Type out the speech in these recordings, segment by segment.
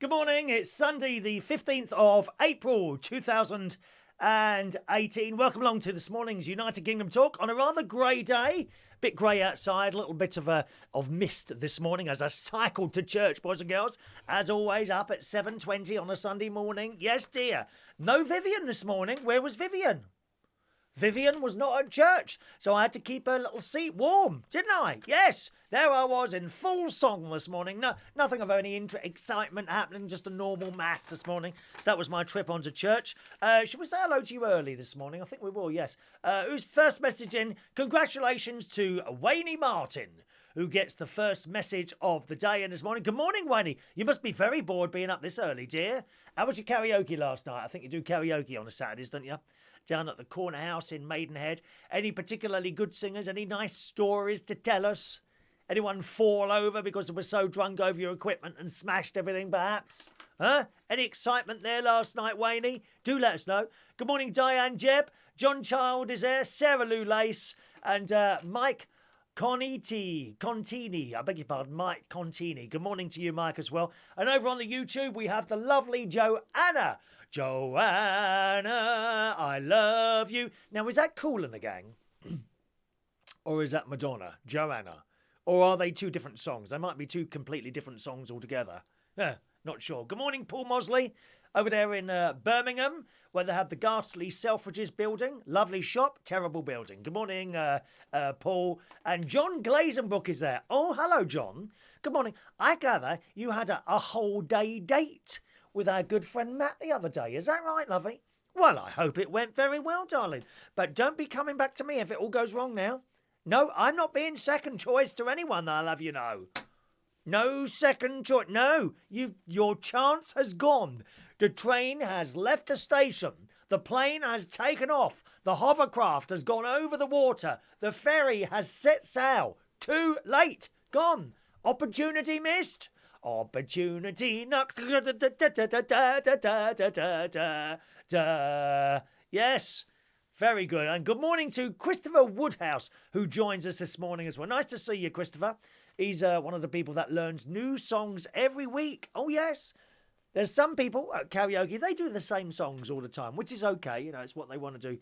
Good morning. It's Sunday, the 15th of April, 2018. Welcome along to this morning's United Kingdom Talk on a rather grey day. Bit grey outside, a little bit of mist this morning as I cycled to church, boys and girls. As always, up at 7:20 on a Sunday morning. Yes, dear. No Vivian this morning. Where was Vivian? Vivian was not at church, so I had to keep her little seat warm, didn't I? Yes, there I was in full song this morning. No, nothing of any excitement happening, just a normal mass this morning. So that was my trip onto church. Should we say hello to you early this morning? I think we will, yes. Who's first message in? Congratulations to Waynie Martin, who gets the first message of the day in this morning. Good morning, Waynie. You must be very bored being up this early, dear. How was your karaoke last night? I think you do karaoke on the Saturdays, don't you? Down at the corner house in Maidenhead. Any particularly good singers? Any nice stories to tell us? Anyone fall over because they were so drunk over your equipment and smashed everything, perhaps? Huh? Any excitement there last night, Waynie? Do let us know. Good morning, Diane Jebb. John Child is there. Sarah Lou Lace. And Mike Contini. I beg your pardon, Mike Contini. Good morning to you, Mike, as well. And over on the YouTube, we have the lovely Joanna. Joanna, I love you. Now, is that Kool and the Gang? Or is that Madonna? Joanna. Or are they two different songs? They might be two completely different songs altogether. Not sure. Good morning, Paul Mosley. Over there in Birmingham, where they have the ghastly Selfridges building. Lovely shop, terrible building. Good morning, Paul. And John Glazenbrook is there. Oh, hello, John. Good morning. I gather you had a whole day date with our good friend Matt the other day. Is that right, lovey? Well, I hope it went very well, darling. But don't be coming back to me if it all goes wrong now. No, I'm not being second choice to anyone, I'll have you know. No second choice. No, your chance has gone. The train has left the station. The plane has taken off. The hovercraft has gone over the water. The ferry has set sail. Too late. Gone. Opportunity missed. Opportunity knocks. Yes. Very good. And good morning to Christopher Woodhouse, who joins us this morning as well. Nice to see you, Christopher. He's one of the people that learns new songs every week. Oh, yes. There's some people at karaoke, they do the same songs all the time, which is okay. You know, it's what they want to do.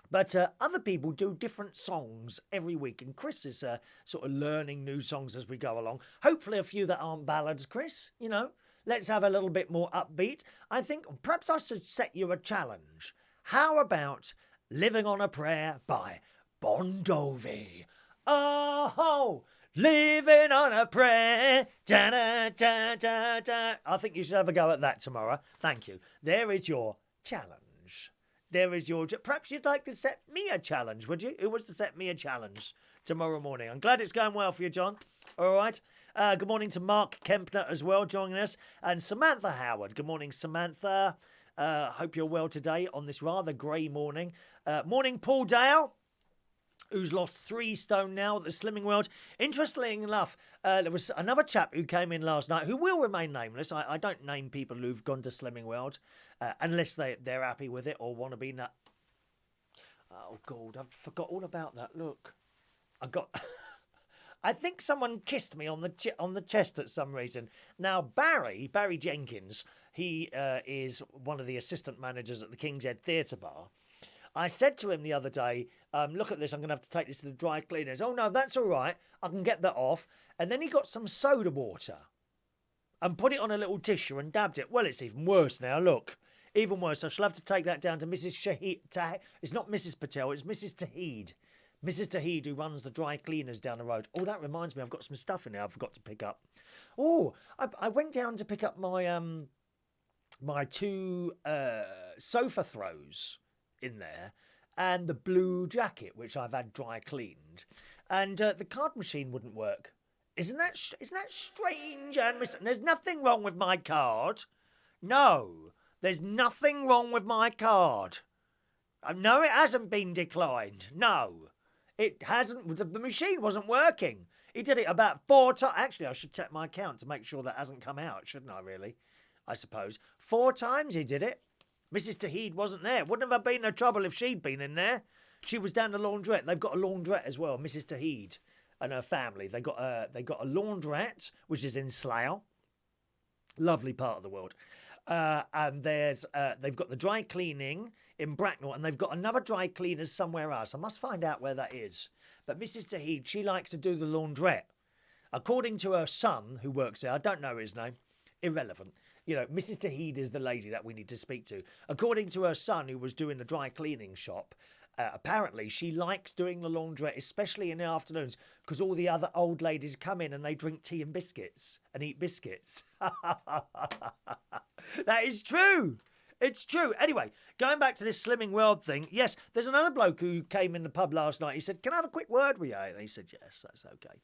But other people do different songs every week. And Chris is sort of learning new songs as we go along. Hopefully a few that aren't ballads, Chris. You know, let's have a little bit more upbeat. I think perhaps I should set you a challenge. How about Living on a Prayer by Bon Jovi? Oh, living on a prayer. Da, da, da, da, da. I think you should have a go at that tomorrow. Thank you. There is your challenge. There is your... Perhaps you'd like to set me a challenge, would you? Who wants to set me a challenge tomorrow morning? I'm glad it's going well for you, John. All right. Good morning to Mark Kempner as well, joining us. And Samantha Howard. Good morning, Samantha. Hope you're well today on this rather grey morning. Morning, Paul Dale, who's lost 3 stone now at the Slimming World. Interestingly enough, there was another chap who came in last night who will remain nameless. I don't name people who've gone to Slimming World unless they're happy with it or want to be... Oh, God, I forgot all about that. Look, I got... I think someone kissed me on the chest at some reason. Now, Barry Jenkins, he is one of the assistant managers at the King's Head Theatre Bar. I said to him the other day, look at this, I'm going to have to take this to the dry cleaners. Oh, no, that's all right. I can get that off. And then he got some soda water and put it on a little tissue and dabbed it. Well, it's even worse now, look. Even worse. I shall have to take that down to Mrs. Shahid. It's not Mrs. Patel, it's Mrs. Tahid. Mrs. Tahid, who runs the dry cleaners down the road. Oh, that reminds me, I've got some stuff in there I forgot to pick up. Oh, I went down to pick up my my 2 sofa throws in there and the blue jacket, which I've had dry cleaned. And the card machine wouldn't work. Isn't that strange? And there's nothing wrong with my card. No, there's nothing wrong with my card. No, it hasn't been declined. No. It hasn't, the machine wasn't working. He did it about 4 times. Actually, I should check my account to make sure that hasn't come out, shouldn't I, really? I suppose. 4 times he did it. Mrs. Tahid wasn't there. Wouldn't have been no trouble if she'd been in there. She was down the laundrette. They've got a laundrette as well, Mrs. Tahid and her family. They got a laundrette, which is in Slough. Lovely part of the world. And they've got the dry cleaning in Bracknell, and they've got another dry cleaners somewhere else. I must find out where that is. But Mrs. Tahid, she likes to do the laundrette. According to her son, who works there, I don't know his name, irrelevant. You know, Mrs. Tahid is the lady that we need to speak to. According to her son, who was doing the dry cleaning shop, apparently she likes doing the laundrette, especially in the afternoons, because all the other old ladies come in and they drink tea and biscuits and eat biscuits. That is true. It's true. Anyway, going back to this Slimming World thing, yes, there's another bloke who came in the pub last night. He said, "Can I have a quick word with you?" And he said, "Yes, that's okay."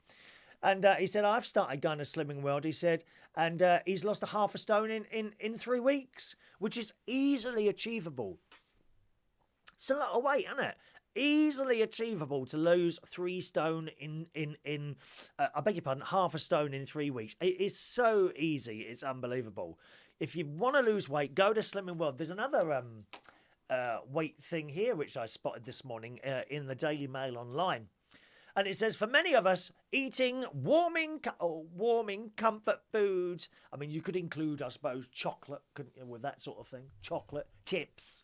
And he said, "I've started going to Slimming World," he said, and he's lost a half a stone in 3 weeks, which is easily achievable. It's a lot of weight, isn't it? Easily achievable to lose 3 stone in I beg your pardon, half a stone in 3 weeks. It is so easy. It's unbelievable. If you want to lose weight, go to Slimming World. There's another weight thing here, which I spotted this morning in the Daily Mail online. And it says, for many of us, eating warming comfort foods. I mean, you could include, I suppose, chocolate, couldn't you, with that sort of thing? Chocolate, chips.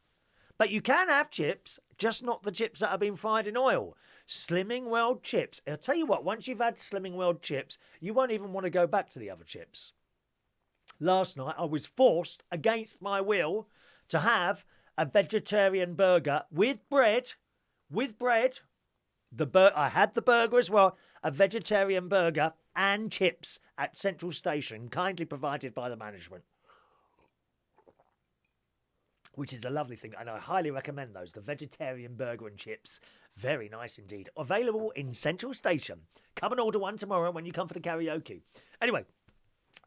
But you can have chips, just not the chips that have been fried in oil. Slimming World chips. I'll tell you what, once you've had Slimming World chips, you won't even want to go back to the other chips. Last night, I was forced, against my will, to have a vegetarian burger with bread. I had the burger as well, a vegetarian burger and chips at Central Station, kindly provided by the management. Which is a lovely thing, and I highly recommend those. The vegetarian burger and chips, very nice indeed. Available in Central Station. Come and order one tomorrow when you come for the karaoke. Anyway,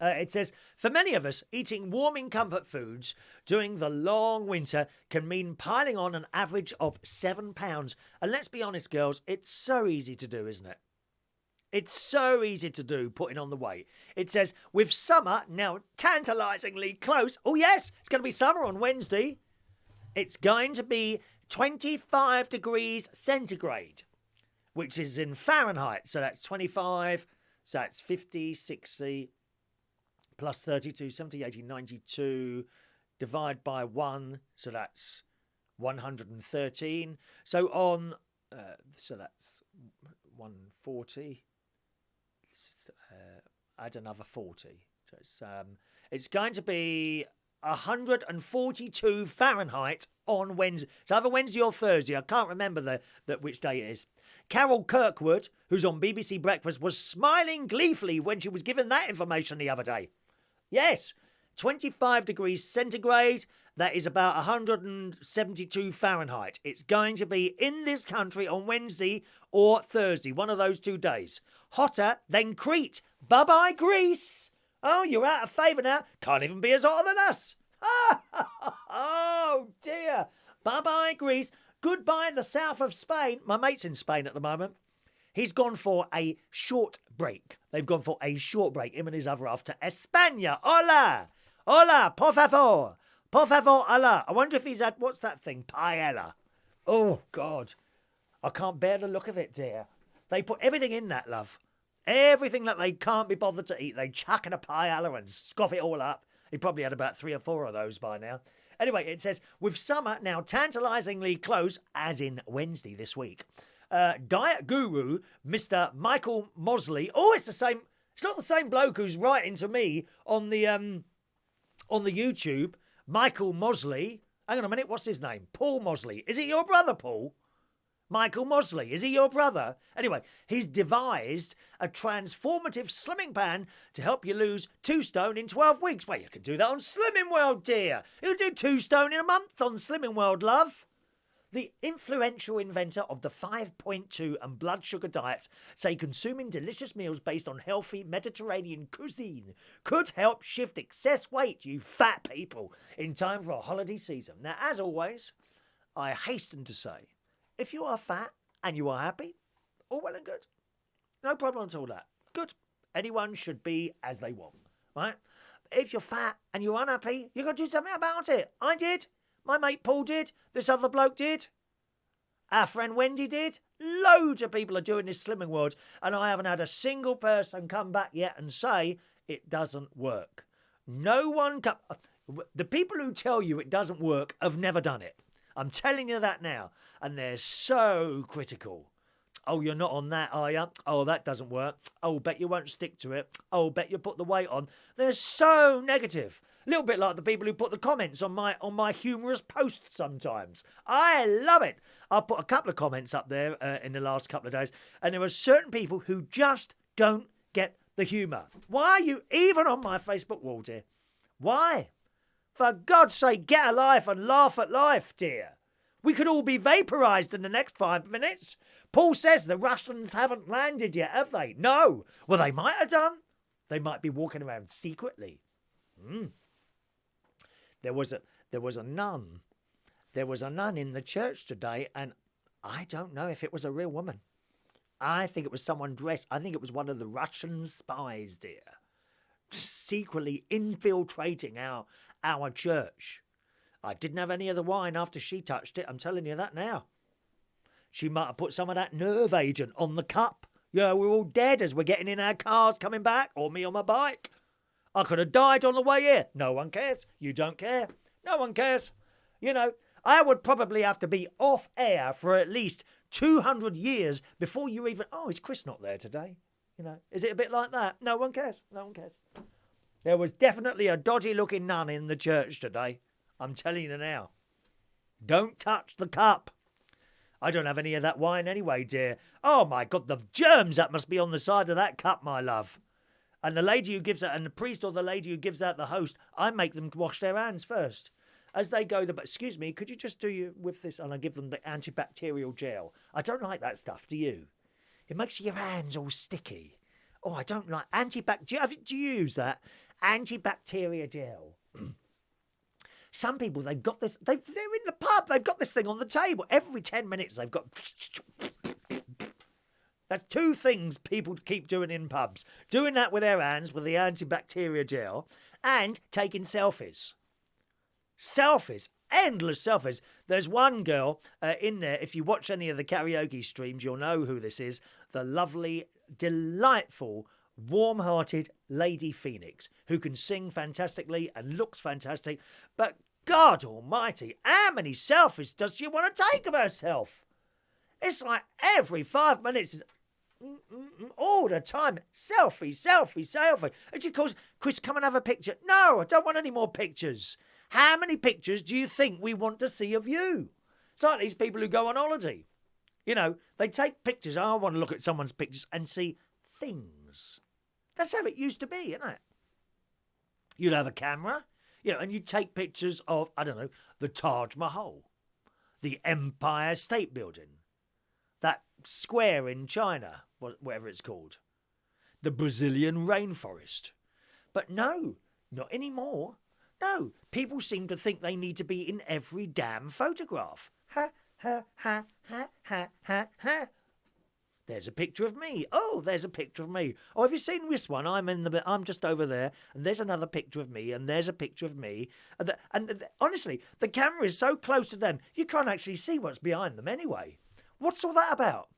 it says, for many of us, eating warming comfort foods during the long winter can mean piling on an average of 7 pounds. And let's be honest, girls, it's so easy to do, isn't it? It's so easy to do, putting on the weight. It says, with summer now tantalisingly close. Oh, yes, it's going to be summer on Wednesday. It's going to be 25 degrees centigrade, which is in Fahrenheit. So that's 25, so that's 50, 60, plus 32, 70, 80, 92, divide by 1, so that's 113. So on, so that's 140. Add another 40. So it's going to be 142 Fahrenheit on Wednesday. It's either Wednesday or Thursday. I can't remember which day it is. Carol Kirkwood, who's on BBC Breakfast, was smiling gleefully when she was given that information the other day. Yes, 25 degrees centigrade. That is about 172 Fahrenheit. It's going to be in this country on Wednesday or Thursday, one of those 2 days. Hotter than Crete. Bye-bye, Greece. Oh, you're out of favour now. Can't even be as hot than us. Oh, dear. Bye-bye, Greece. Goodbye, the south of Spain. My mate's in Spain at the moment. He's gone for a short break. They've gone for a short break. Him and his other half to España. Hola. Hola, por favor. Por favor, hola. I wonder if he's had, what's that thing? Paella. Oh, God. I can't bear the look of it, dear. They put everything in that, love. Everything that they can't be bothered to eat, they chuck in a paella and scoff it all up. He probably had about 3 or 4 of those by now. Anyway, it says, with summer now tantalisingly close, as in Wednesday this week, diet guru, Mr. Michael Mosley. Oh, it's the same. It's not the same bloke who's writing to me on the YouTube. Michael Mosley. Hang on a minute. What's his name? Paul Mosley. Is it your brother, Paul? Michael Mosley. Is he your brother? Anyway, he's devised a transformative slimming plan to help you lose 2 stone in 12 weeks. Well, you can do that on Slimming World, dear. You'll do 2 stone in a month on Slimming World, love. The influential inventor of the 5.2 and blood sugar diets say consuming delicious meals based on healthy Mediterranean cuisine could help shift excess weight, you fat people, in time for a holiday season. Now, as always, I hasten to say, if you are fat and you are happy, all well and good. No problem at all that. Good. Anyone should be as they want, right? If you're fat and you're unhappy, you've got to do something about it. I did. My mate Paul did. This other bloke did. Our friend Wendy did. Loads of people are doing this Slimming World, and I haven't had a single person come back yet and say it doesn't work. No one can... The people who tell you it doesn't work have never done it. I'm telling you that now. And they're so critical. Oh, you're not on that, are you? Oh, that doesn't work. Oh, bet you won't stick to it. Oh, bet you put the weight on. They're so negative. A little bit like the people who put the comments on my humorous posts sometimes. I love it. I put a couple of comments up there in the last couple of days, and there are certain people who just don't get the humour. Why are you even on my Facebook wall, dear? Why? For God's sake, get a life and laugh at life, dear. We could all be vaporised in the next 5 minutes. Paul says the Russians haven't landed yet, have they? No. Well, they might have done. They might be walking around secretly. There was a nun. There was a nun in the church today, and I don't know if it was a real woman. I think it was someone dressed. I think it was one of the Russian spies, dear, secretly infiltrating our church. I didn't have any of the wine after she touched it. I'm telling you that now. She might have put some of that nerve agent on the cup. Yeah, we're all dead as we're getting in our cars coming back, or me on my bike. I could have died on the way here. No one cares. You don't care. No one cares. You know, I would probably have to be off air for at least 200 years before you even... Oh, is Chris not there today? You know, is it a bit like that? No one cares. No one cares. There was definitely a dodgy-looking nun in the church today. I'm telling you now. Don't touch the cup. I don't have any of that wine anyway, dear. Oh, my God, the germs that must be on the side of that cup, my love. And the lady who gives out, and the priest or the lady who gives out the host, I make them wash their hands first. As they go, excuse me, could you just do you with this? And I give them the antibacterial gel. I don't like that stuff, do you? It makes your hands all sticky. Oh, I don't like antibacterial. Do you use that? Antibacterial gel. Some people, they've got this, they're in the pub, they've got this thing on the table. Every 10 minutes, they've got... That's 2 things people keep doing in pubs. Doing that with their hands, with the antibacterial gel, and taking selfies. Selfies. Endless selfies. There's one girl in there, if you watch any of the karaoke streams, you'll know who this is. The lovely, delightful, warm-hearted Lady Phoenix, who can sing fantastically and looks fantastic. But God almighty, how many selfies does she want to take of herself? It's like every 5 minutes, all the time, selfie, selfie, selfie. And she calls, Chris, come and have a picture. No, I don't want any more pictures. How many pictures do you think we want to see of you? It's like these people who go on holiday. You know, they take pictures. I want to look at someone's pictures and see things. That's how it used to be, isn't it? You'd have a camera, you know, and you'd take pictures of, I don't know, the Taj Mahal, the Empire State Building, that square in China, whatever it's called, the Brazilian rainforest. But no, not anymore. No, people seem to think they need to be in every damn photograph. Ha, ha, ha, ha, ha, ha, ha. There's a picture of me. Oh, there's a picture of me. Oh, have you seen this one? I'm just over there, and there's another picture of me, and there's a picture of me. Honestly, the camera is so close to them, you can't actually see what's behind them anyway. What's all that about?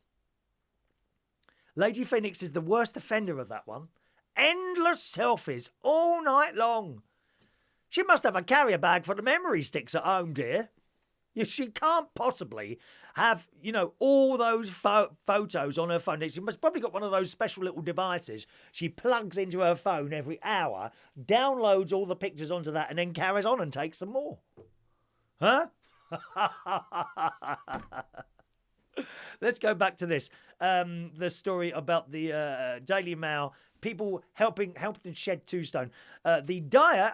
Lady Phoenix is the worst offender of that one. Endless selfies all night long. She must have a carrier bag for the memory sticks at home, dear. She can't possibly have, you know, all those photos on her phone. She must probably got one of those special little devices she plugs into her phone every hour, downloads all the pictures onto that, and then carries on and takes some more. Huh? Let's go back to this. The story about the Daily Mail. People helping shed 2 stone. The diet,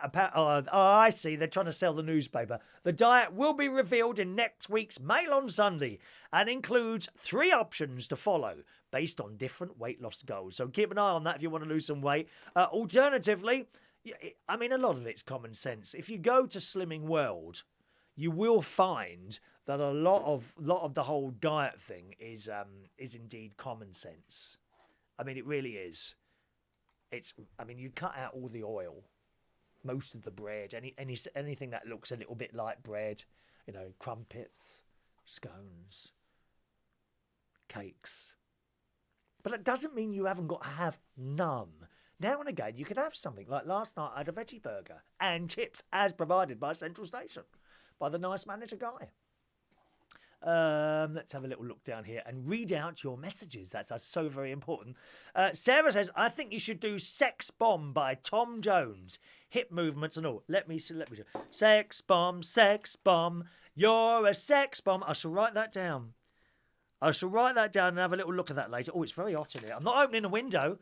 I see, they're trying to sell the newspaper. The diet will be revealed in next week's Mail on Sunday and includes 3 options to follow based on different weight loss goals. So keep an eye on that if you want to lose some weight. Alternatively, I mean, a lot of it's common sense. If you go to Slimming World, you will find that a lot of the whole diet thing is indeed common sense. I mean, it really is. You cut out all the oil, most of the bread, anything that looks a little bit like bread, you know, crumpets, scones, cakes. But it doesn't mean you haven't got to have none. now and again you can have something. Like last night I had a veggie burger and chips as provided by Central Station, by the nice manager guy. Let's have a little look down here and read out your messages. That's so very important. Sarah says, I think you should do Sex Bomb by Tom Jones. Hip movements and all. Let me see. Sex bomb, you're a sex bomb. I shall write that down. And have a little look at that later. Oh, it's very hot in here. I'm not opening a window.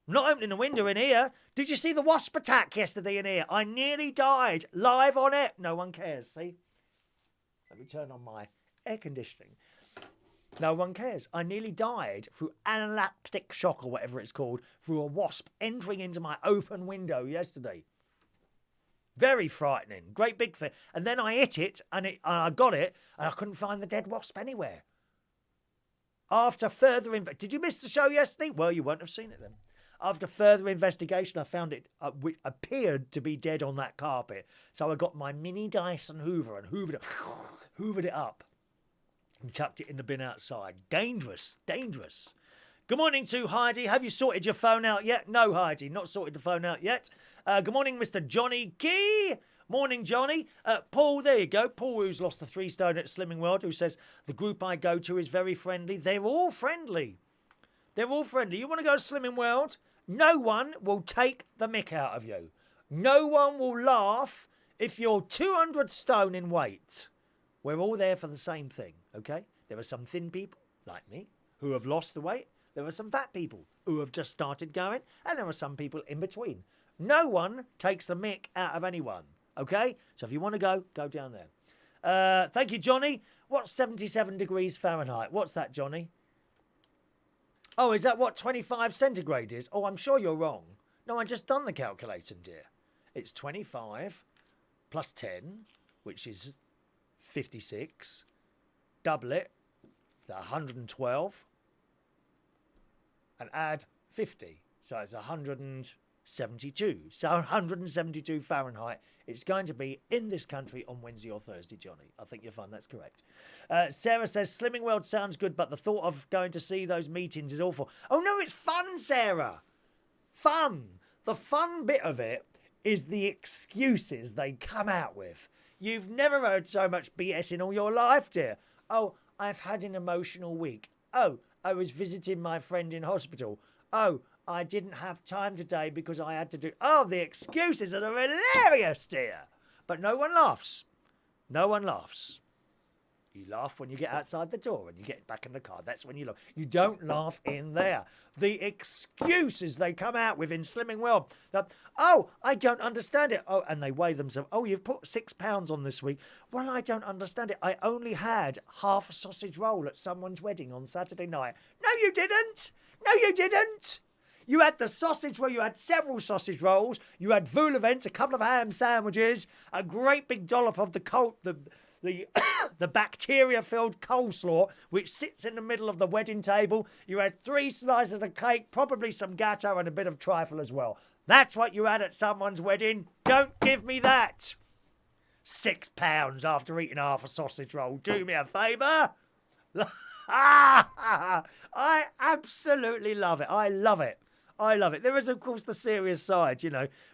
In here. Did you see the wasp attack yesterday in here? I nearly died. Live on it. No one cares, see? Let me turn on my air conditioning. No one cares. I nearly died through anaphylactic shock or whatever it's called, through a wasp entering into my open window yesterday. Very frightening. Great big thing. And then I hit it and I got it and I couldn't find the dead wasp anywhere. After further did you miss the show yesterday? Well, you won't have seen it then. After further investigation, I found it appeared to be dead on that carpet. So I got my mini Dyson Hoover and hoovered it up and chucked it in the bin outside. Dangerous. Good morning to Heidi. Have you sorted your phone out yet? No, Heidi, not sorted the phone out yet. Good morning, Mr. Johnny Key. Morning, Johnny. Paul, there you go. Paul, who's lost the 3 stone at Slimming World, who says, the group I go to is very friendly. They're all friendly. You want to go to Slimming World? No one will take the mick out of you. No one will laugh if you're 200 stone in weight. We're all there for the same thing, okay? There are some thin people, like me, who have lost the weight. There are some fat people who have just started going. And there are some people in between. No one takes the mick out of anyone, okay? So if you want to go down there. Thank you, Johnny. What's 77 degrees Fahrenheit? What's that, Johnny? Oh, is that what 25 centigrade is? Oh, I'm sure you're wrong. No, I just done the calculating, dear. It's 25 plus 10, which is 56. Double it, 112. And add 50. So it's 172. So 172 Fahrenheit. It's going to be in this country on Wednesday or Thursday, Johnny. I think you'll find that's correct. Sarah says, Slimming World sounds good, but the thought of going to see those meetings is awful. Oh, no, it's fun, Sarah. Fun. The fun bit of it is the excuses they come out with. You've never heard so much BS in all your life, dear. Oh, I've had an emotional week. Oh, I was visiting my friend in hospital. Oh, I didn't have time today because I had to do... Oh, the excuses are hilarious, dear. But no one laughs. No one laughs. You laugh when you get outside the door and you get back in the car. That's when you laugh. You don't laugh in there. The excuses they come out with in Slimming World. Oh, I don't understand it. Oh, and they weigh themselves. Oh, you've put 6 pounds on this week. Well, I don't understand it. I only had half a sausage roll at someone's wedding on Saturday night. No, you didn't. No, you didn't. You had the sausage roll, you had several sausage rolls, you had vol au vent, a couple of ham sandwiches, a great big dollop of the bacteria-filled coleslaw, which sits in the middle of the wedding table. You had 3 slices of cake, probably some gatto and a bit of trifle as well. That's what you had at someone's wedding. Don't give me that. 6 pounds after eating half a sausage roll. Do me a favour. I absolutely love it. I love it. There is, of course, the serious side,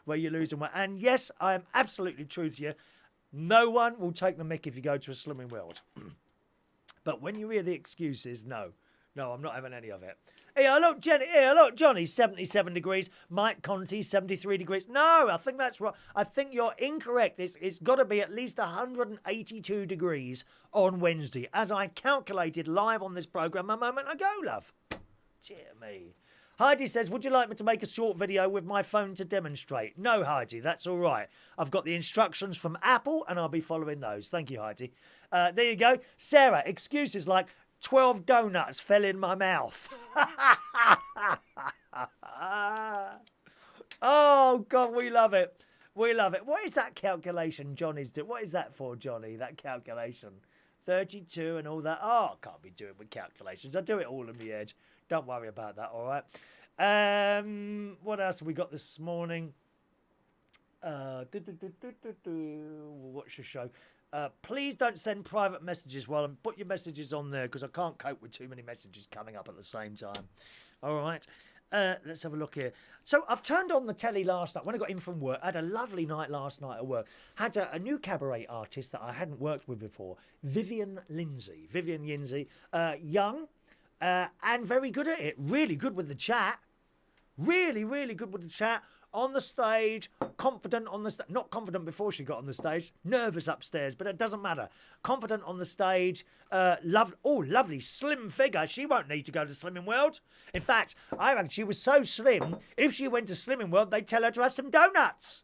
where you're losing weight. And yes, I am absolutely true to you. No one will take the mick if you go to a Slimming World. But when you hear the excuses, no, I'm not having any of it. Here, look, Jenny. Here, look, Johnny, 77 degrees. Mike Conti, 73 degrees. No, I think that's right. I think you're incorrect. It's got to be at least 182 degrees on Wednesday, as I calculated live on this programme a moment ago, love. Dear me. Heidi says, would you like me to make a short video with my phone to demonstrate? No, Heidi, that's all right. I've got the instructions from Apple and I'll be following those. Thank you, Heidi. There you go. Sarah, excuses like 12 donuts fell in my mouth. Oh, God, we love it. We love it. What is that calculation Johnny's doing? What is that for, Johnny, that calculation? 32 and all that. Oh, I can't be doing with calculations. I do it all in my head. Don't worry about that, all right? What else have we got this morning? Watch the show. Please don't send private messages while I'm... Put your messages on there because I can't cope with too many messages coming up at the same time. All right? Let's have a look here. So I've turned on the telly last night when I got in from work. I had a lovely night last night at work. Had a new cabaret artist that I hadn't worked with before, Vivian Lindsay, young and very good at it. Really good with the chat. Really, really good with the chat. On the stage, confident on the stage. Not confident before she got on the stage. Nervous upstairs, but it doesn't matter. Confident on the stage. Lovely slim figure. She won't need to go to Slimming World. In fact, I reckon she was so slim, if she went to Slimming World, they'd tell her to have some donuts.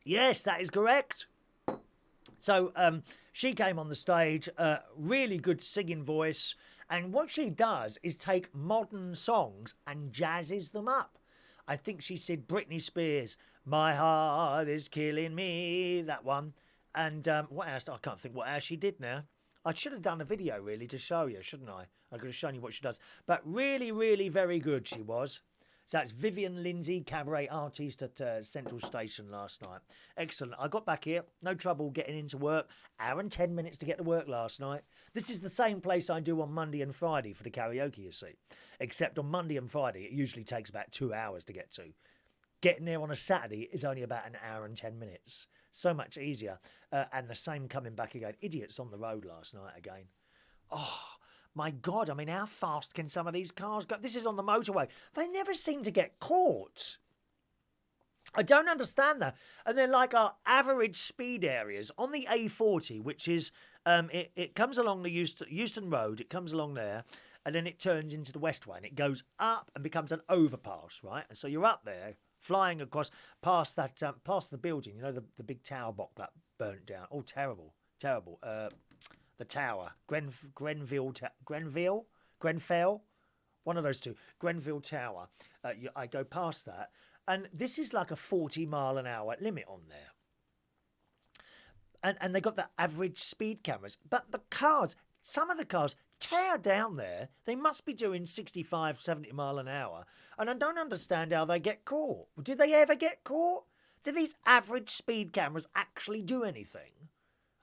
Yes, that is correct. So she came on the stage, really good singing voice. And what she does is take modern songs and jazzes them up. I think she said Britney Spears, My Heart Is Killing Me, that one. And what else? I can't think what else she did now. I should have done a video, really, to show you, shouldn't I? I could have shown you what she does. But really, really very good she was. So that's Vivian Lindsay, cabaret artist at Central Station last night. Excellent. I got back here. No trouble getting into work. Hour and 10 minutes to get to work last night. This is the same place I do on Monday and Friday for the karaoke, you see. Except on Monday and Friday, it usually takes about 2 hours to get to. Getting there on a Saturday is only about an hour and 10 minutes. So much easier. And the same coming back again. Idiots on the road last night again. Oh, my God, I mean, how fast can some of these cars go? This is on the motorway. They never seem to get caught. I don't understand that. And they're like our average speed areas on the A40, which is, it comes along the Euston Road, it comes along there, and then it turns into the Westway, and it goes up and becomes an overpass, right? And so you're up there, flying across, past that, past the building, you know, the big tower block that burnt down. Oh, terrible, terrible. The tower, Grenfell, one of those two, Grenfell Tower. I go past that, and this is like a 40-mile-an-hour limit on there. And they got the average speed cameras, but the cars, some of the cars tear down there. They must be doing 65, 70 mile an hour, and I don't understand how they get caught. Did they ever get caught? Do these average speed cameras actually do anything?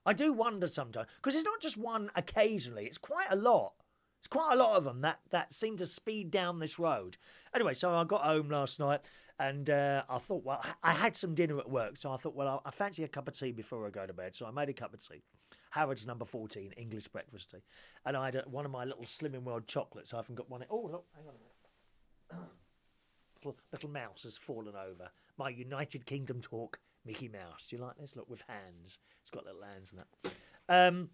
I do wonder sometimes, because it's not just one occasionally, it's quite a lot. It's quite a lot of them that seem to speed down this road. Anyway, so I got home last night, and I thought, well, I had some dinner at work, so I thought, well, I fancy a cup of tea before I go to bed, so I made a cup of tea. Harrods number 14, English breakfast tea. And I had one of my little Slimming World chocolates. I haven't got one. Oh, look, hang on a minute. Little mouse has fallen over. My United Kingdom talk Mickey Mouse. Do you like this? Look, with hands. It's got little hands and that.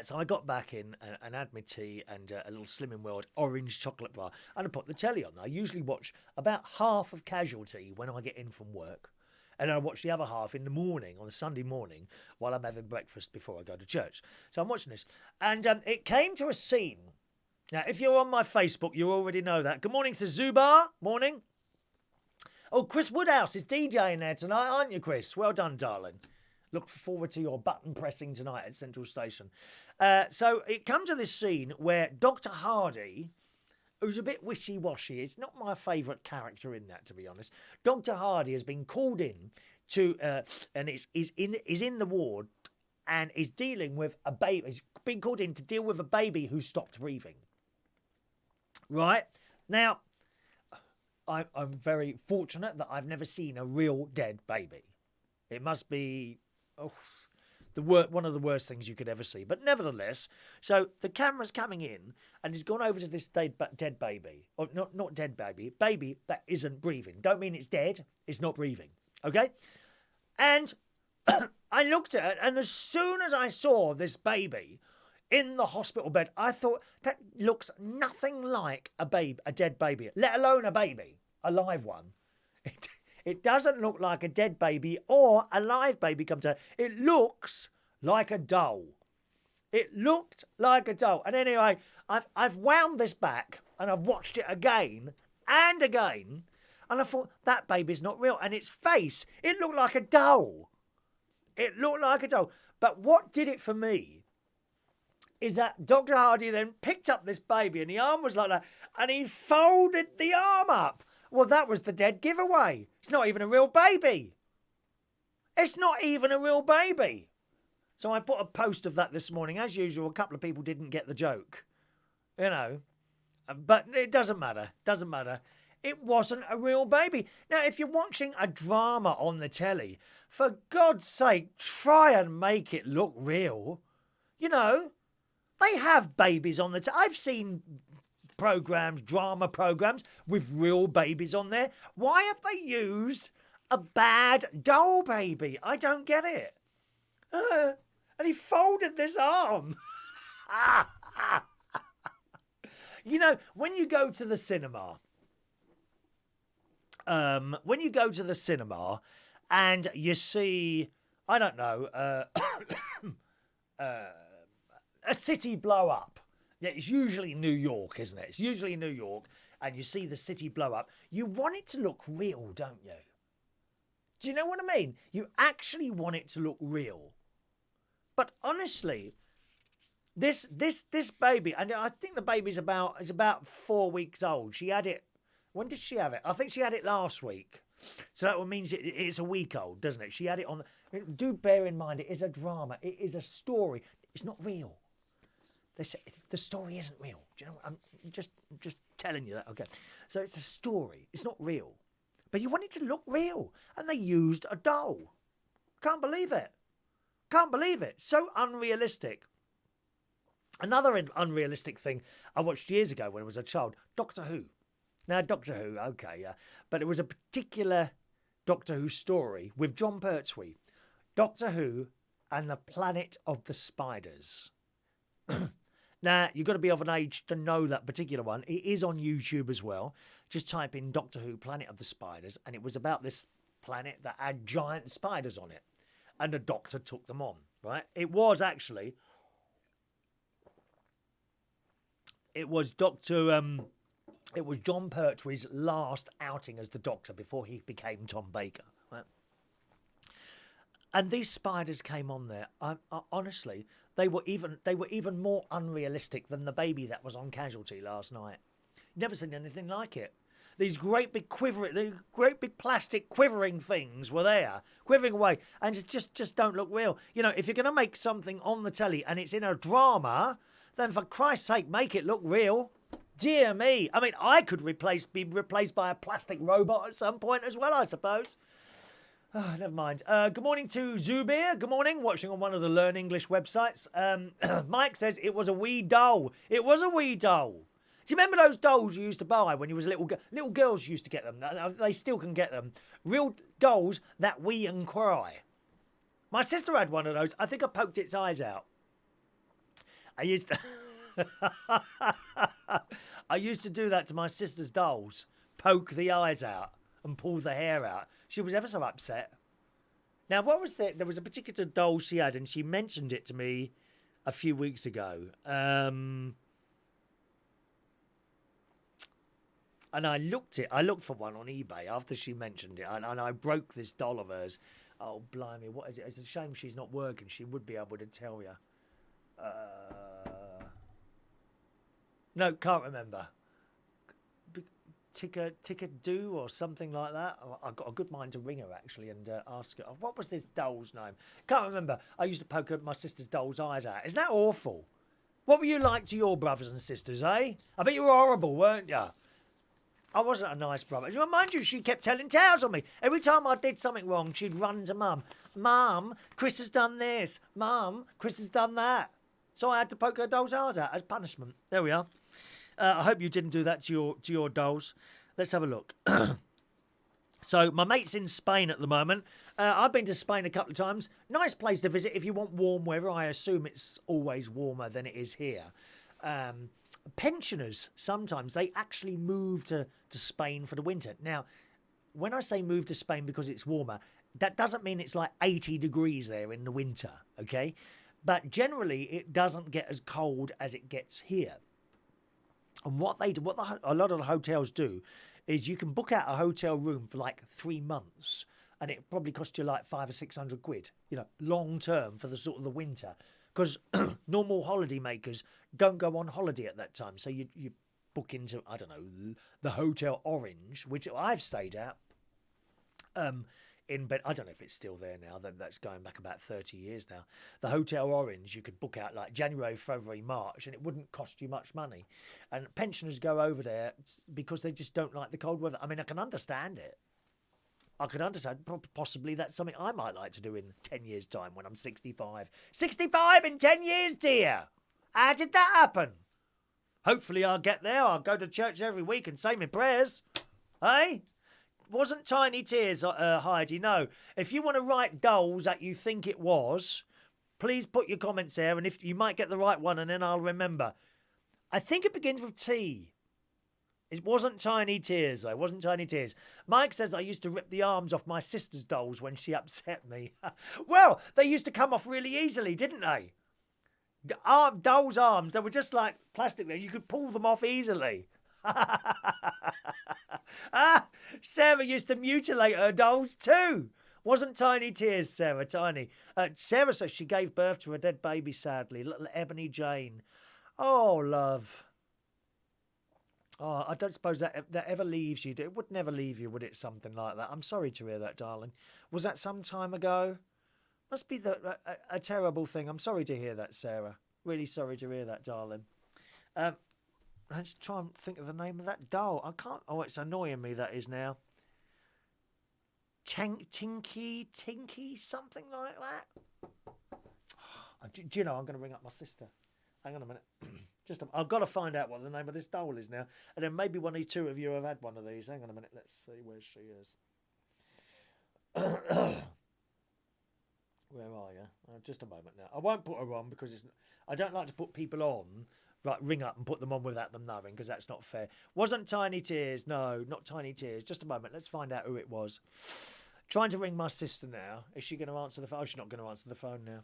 So I got back in and had my tea and a little Slimming World orange chocolate bar. And I put the telly on. I usually watch about half of Casualty when I get in from work. And I watch the other half in the morning, on a Sunday morning, while I'm having breakfast before I go to church. So I'm watching this. And it came to a scene. Now, if you're on my Facebook, you already know that. Good morning to Zubar. Morning. Oh, Chris Woodhouse is DJing there tonight, aren't you, Chris? Well done, darling. Look forward to your button pressing tonight at Central Station. So it comes to this scene where Dr. Hardy, who's a bit wishy-washy, it's not my favourite character in that, to be honest. Dr. Hardy has been called in to, and is in the ward, and is dealing with a baby. He's been called in to deal with a baby who stopped breathing. Right? Now, I'm very fortunate that I've never seen a real dead baby. It must be one of the worst things you could ever see. But nevertheless, so the camera's coming in and he's gone over to this dead baby. Or not dead baby. Baby that isn't breathing. Don't mean it's dead. It's not breathing. Okay? And I looked at it, and as soon as I saw this baby in the hospital bed, I thought, that looks nothing like a dead baby, let alone a baby, a live one. It doesn't look like a dead baby or a live baby comes out. It looks like a doll. It looked like a doll. And anyway, I've wound this back and I've watched it again and again. And I thought, that baby's not real. And its face, it looked like a doll. It looked like a doll. But what did it for me is that Dr. Hardy then picked up this baby and the arm was like that, and he folded the arm up. Well, that was the dead giveaway. It's not even a real baby. It's not even a real baby. So I put a post of that this morning. As usual, a couple of people didn't get the joke. You know, But it doesn't matter. Doesn't matter. It wasn't a real baby. Now, if you're watching a drama on the telly, for God's sake, try and make it look real. You know, they have babies on the telly. I've seen programs, drama programs, with real babies on there. Why have they used a bad doll baby? I don't get it. And he folded this arm. You know, when you go to the cinema, and you see, I don't know, a city blow up. Yeah, it's usually New York, isn't it? It's usually New York, and you see the city blow up. You want it to look real, don't you? Do you know what I mean? You actually want it to look real. But honestly, this baby, and I think the baby's about 4 weeks old. She had it. When did she have it? I think she had it last week. So that means it's a week old, doesn't it? She had it on. Do bear in mind, it is a drama. It is a story. It's not real. They say the story isn't real. Do you know? I'm just telling you that. Okay. So it's a story. It's not real. But you want it to look real, and they used a doll. Can't believe it. Can't believe it. So unrealistic. Another unrealistic thing I watched years ago when I was a child, Doctor Who. Now, Doctor Who, okay, yeah. But it was a particular Doctor Who story with John Pertwee. Doctor Who and the Planet of the Spiders. Now, you've got to be of an age to know that particular one. It is on YouTube as well. Just type in Doctor Who, Planet of the Spiders, and it was about this planet that had giant spiders on it. And the Doctor took them on, right? It was actually... It was It was John Pertwee's last outing as the Doctor before he became Tom Baker. Right? And these spiders came on there. Honestly, they were even more unrealistic than the baby that was on Casualty last night. Never seen anything like it. These great big plastic quivering things were there, quivering away, and it just don't look real. You know, if you're going to make something on the telly and it's in a drama, then for Christ's sake, make it look real. Dear me. I mean, I could be replaced by a plastic robot at some point as well, I suppose. Oh, never mind. Good morning to Zubir. Good morning. Watching on one of the Learn English websites. Mike says it was a wee doll. It was a wee doll. Do you remember those dolls you used to buy when you was a little girl? Little girls used to get them. They still can get them. Real dolls that wee and cry. My sister had one of those. I think I poked its eyes out. I used to do that to my sister's dolls. Poke the eyes out and pull the hair out. She was ever so upset. Now, what was there? There was a particular doll she had, and she mentioned it to me a few weeks ago. And I looked for one on eBay after she mentioned it, and I broke this doll of hers. Oh, blimey, what is it? It's a shame she's not working. She would be able to tell you. No, can't remember. Ticker-do or something like that. I've got a good mind to ring her actually and ask her. What was this doll's name? Can't remember. I used to poke my sister's doll's eyes out. Isn't that awful? What were you like to your brothers and sisters, eh? I bet you were horrible, weren't you? I wasn't a nice brother. Mind you, she kept telling tales on me. Every time I did something wrong, she'd run to Mum. Mum, Chris has done this. Mum, Chris has done that. So I had to poke her doll's eyes out as punishment. There we are. I hope you didn't do that to your dolls. Let's have a look. So my mate's in Spain at the moment. I've been to Spain a couple of times. Nice place to visit if you want warm weather. I assume it's always warmer than it is here. Pensioners, sometimes, they actually move to Spain for the winter. Now, when I say move to Spain because it's warmer, that doesn't mean it's like 80 degrees there in the winter, okay? But generally, it doesn't get as cold as it gets here. And what a lot of the hotels do is you can book out a hotel room for like 3 months, and it probably costs you like 500 or 600 quid, you know, long term for the sort of the winter, because normal holiday makers don't go on holiday at that time. So you book into, I don't know, the Hotel Orange, which I've stayed at. in bed. I don't know if it's still there now. That's going back about 30 years now. The Hotel Orange, you could book out like January, February, March, and it wouldn't cost you much money. And pensioners go over there because they just don't like the cold weather. I mean, I can understand it. I can understand. Possibly that's something I might like to do in 10 years' time when I'm 65. 65 in 10 years, dear! How did that happen? Hopefully I'll get there. I'll go to church every week and say my prayers. Hey? Wasn't Tiny Tears, Heidi? No. If you want to write dolls that you think it was, please put your comments there, and if you might get the right one, and then I'll remember. I think it begins with T. It wasn't Tiny Tears, though. It wasn't Tiny Tears. Mike says I used to rip the arms off my sister's dolls when she upset me. Well, they used to come off really easily, didn't they? Dolls' arms, they were just like plastic there. You could pull them off easily. Sarah used to mutilate her dolls too. Wasn't Tiny Tears, Sarah? Tiny. Sarah says she gave birth to a dead baby, sadly. Little Ebony Jane. Oh, love. Oh, I don't suppose that ever leaves you. It would never leave you, would it? Something like that. I'm sorry to hear that, darling. Was that some time ago? Must be a terrible thing. I'm sorry to hear that, Sarah. Really sorry to hear that, darling. Let's try and think of the name of that doll. I can't. Oh, it's annoying me, that is now. Tinky, something like that. Do you know, I'm going to ring up my sister. Hang on a minute. I've got to find out what the name of this doll is now. And then maybe one or two of you have had one of these. Hang on a minute. Let's see where she is. Where are you? Just a moment now. I won't put her on because I don't like to put people on, right, ring up and put them on without them knowing, because that's not fair. Wasn't Tiny Tears. No, not Tiny Tears. Just a moment. Let's find out who it was. Trying to ring my sister now. Is she going to answer the phone? Oh, she's not going to answer the phone now.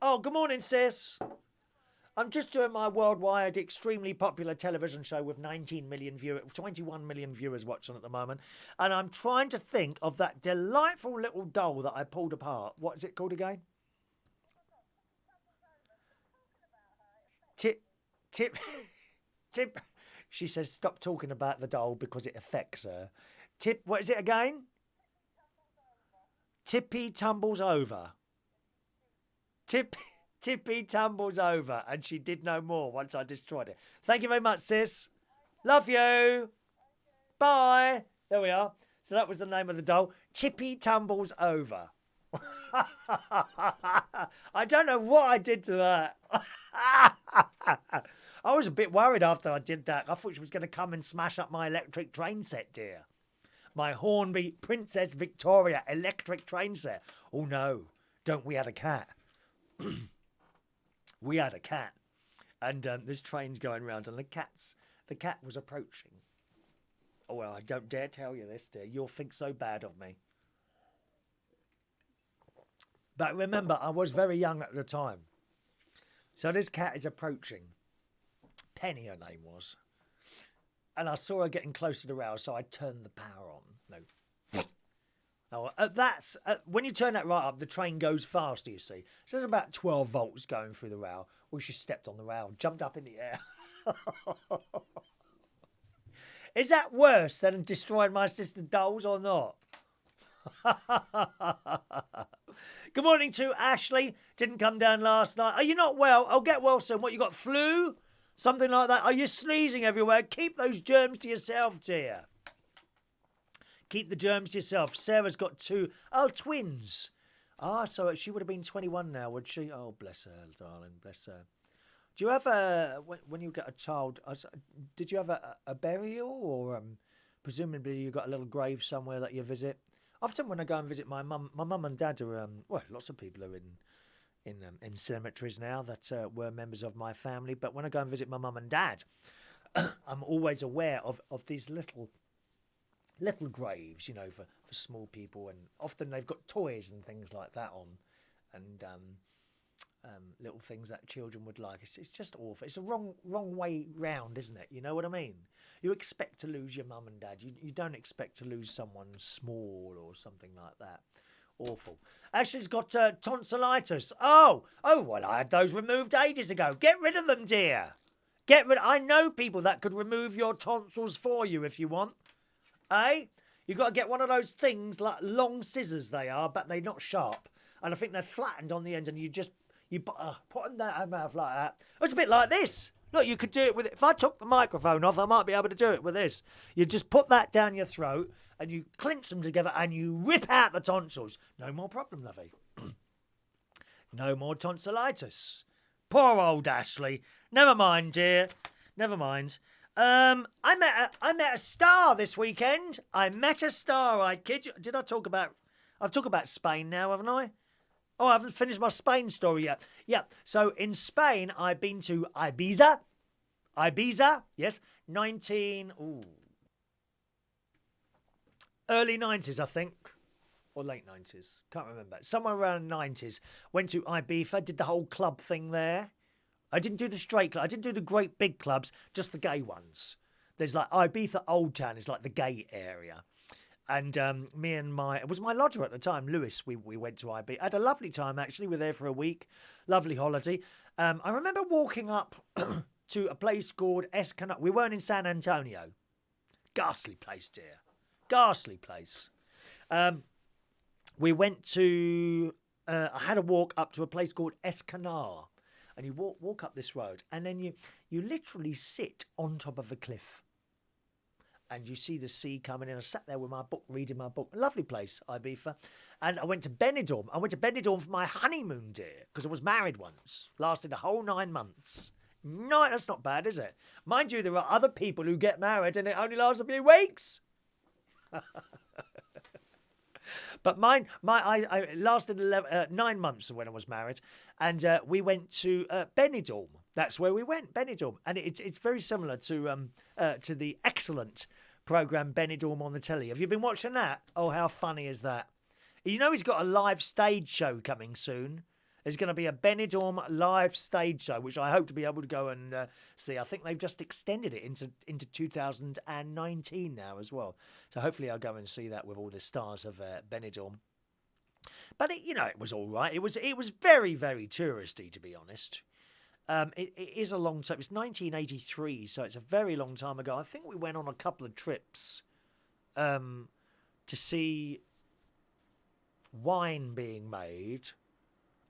Oh, good morning, sis. I'm just doing my worldwide, extremely popular television show with 19 million viewers, 21 million viewers watching at the moment. And I'm trying to think of that delightful little doll that I pulled apart. What is it called again? Tip. She says, stop talking about the doll because it affects her. What is it again? Tippy tumbles over. Tippy tumbles over, and she did no more once I destroyed it. Thank you very much, sis. Love you. Bye. There we are. So that was the name of the doll. Chippy tumbles over. I don't know what I did to that. I was a bit worried after I did that. I thought she was going to come and smash up my electric train set, dear. My Hornby Princess Victoria electric train set. Oh, no. Don't we had a cat. We had a cat, and this train's going round, and the cat was approaching. Oh, well, I don't dare tell you this, dear. You'll think so bad of me. But remember, I was very young at the time. So this cat is approaching. Penny, her name was. And I saw her getting close to the rail, so I turned the power on. No. Oh, when you turn that right up, the train goes faster, you see. So there's about 12 volts going through the rail. Well, she stepped on the rail, jumped up in the air. Is that worse than destroying my sister's dolls or not? Good morning to Ashley. Didn't come down last night. Are you not well? I'll get well soon. What, you got flu? Something like that? Are you sneezing everywhere? Keep those germs to yourself, dear. Keep the germs to yourself. Sarah's got twins. So she would have been 21 now, would she? Oh, bless her, darling, bless her. Do you have when you get a child, did you have a burial, or presumably you got a little grave somewhere that you visit? Often when I go and visit my mum and dad are, lots of people are in cemeteries now that were members of my family. But when I go and visit my mum and dad, I'm always aware of these little graves, for small people, and often they've got toys and things like that on, and little things that children would like. It's just awful. It's a wrong way round, isn't it? You know what I mean? You expect to lose your mum and dad. You don't expect to lose someone small or something like that. Awful. Ashley's got tonsillitis. Oh, well, I had those removed ages ago. Get rid of them, dear. I know people that could remove your tonsils for you if you want. Eh? You've got to get one of those things, like long scissors they are, but they're not sharp. And I think they're flattened on the end, and you put them down your mouth like that. It's a bit like this. Look, you could do it with it. If I took the microphone off, I might be able to do it with this. You just put that down your throat, and you clench them together, and you rip out the tonsils. No more problem, lovey. No more tonsillitis. Poor old Ashley. Never mind, dear. Never mind. I met a star this weekend. I met a star. I kid you. Did I talk about? I've talked about Spain now, haven't I? Oh, I haven't finished my Spain story yet. Yeah. So in Spain, I've been to Ibiza. Ibiza, yes. Early 90s, I think. Or late 90s. Can't remember. Somewhere around 90s. Went to Ibiza, did the whole club thing there. I didn't do the straight club. I didn't do the great big clubs, just the gay ones. There's like Ibiza Old Town is like the gay area. And me and it was my lodger at the time, Lewis, we went to Ibiza. Had a lovely time, actually. We were there for a week. Lovely holiday. I remember walking up to a place called Escanaba. We weren't in San Antonio. Ghastly place, dear. Ghastly place. We went to... I had a walk up to a place called Escanaba. And you walk up this road, and then you literally sit on top of a cliff. And you see the sea coming in. I sat there with my book, reading my book. Lovely place, Ibiza. And I went to Benidorm. I went to Benidorm for my honeymoon, dear, because I was married once. Lasted a whole 9 months. No, that's not bad, is it? Mind you, there are other people who get married and it only lasts a few weeks. But I lasted 9 months when I was married. And we went to Benidorm. That's where we went, Benidorm. And it's very similar to the excellent programme Benidorm on the telly. Have you been watching that? Oh, how funny is that? You know he's got a live stage show coming soon. There's going to be a Benidorm live stage show, which I hope to be able to go and see. I think they've just extended it into 2019 now as well. So hopefully I'll go and see that with all the stars of Benidorm. But it was all right. It was very, very touristy, to be honest. It is a long time. It's 1983, so it's a very long time ago. I think we went on a couple of trips to see wine being made.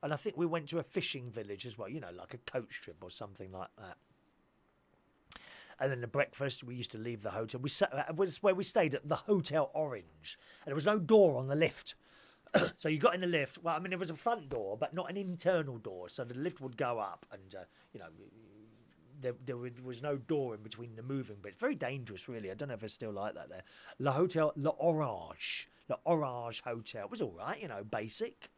And I think we went to a fishing village as well, like a coach trip or something like that. And then the breakfast, we used to leave the hotel. Was where we stayed at the Hotel Orange. And there was no door on the lift. So you got in the lift. Well, I mean, there was a front door, but not an internal door. So the lift would go up and, there was no door in between the moving bits. Very dangerous, really. I don't know if it's still like that there. Le Hotel, Le Orange. Le Orange Hotel. It was all right, basic.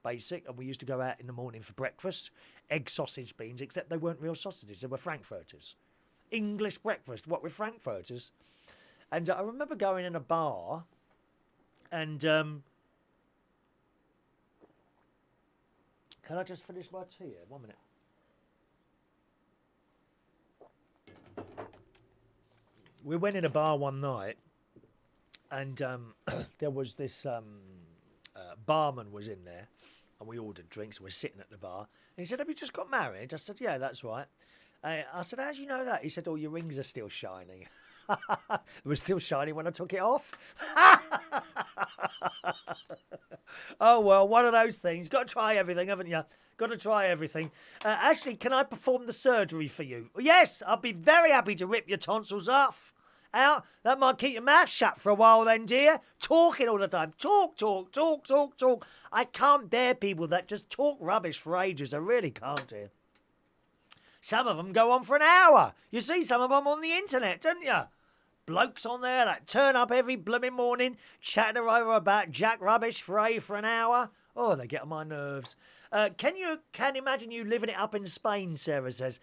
And we used to go out in the morning for breakfast. Egg, sausage, beans, except they weren't real sausages. They were frankfurters. English breakfast, what with frankfurters. And I remember going in a bar and... can I just finish my tea here? 1 minute. We went in a bar one night and there was this barman was in there and we ordered drinks. We're sitting at the bar and he said, "Have you just got married?" I said, "Yeah, that's right." I said, "How do you know that?" He said, "Oh, your rings are still shining." It was still shiny when I took it off. Oh, well, one of those things. Got to try everything, haven't you? Got to try everything. Ashley, can I perform the surgery for you? Yes, I'd be very happy to rip your tonsils off. Out. That might keep your mouth shut for a while then, dear. Talking all the time. Talk. I can't bear people that just talk rubbish for ages. I really can't, dear. Some of them go on for an hour. You see some of them on the internet, don't you? Blokes on there that turn up every blooming morning, chatting over about jack rubbish for an hour. Oh, they get on my nerves. Can imagine you living it up in Spain, Sarah says.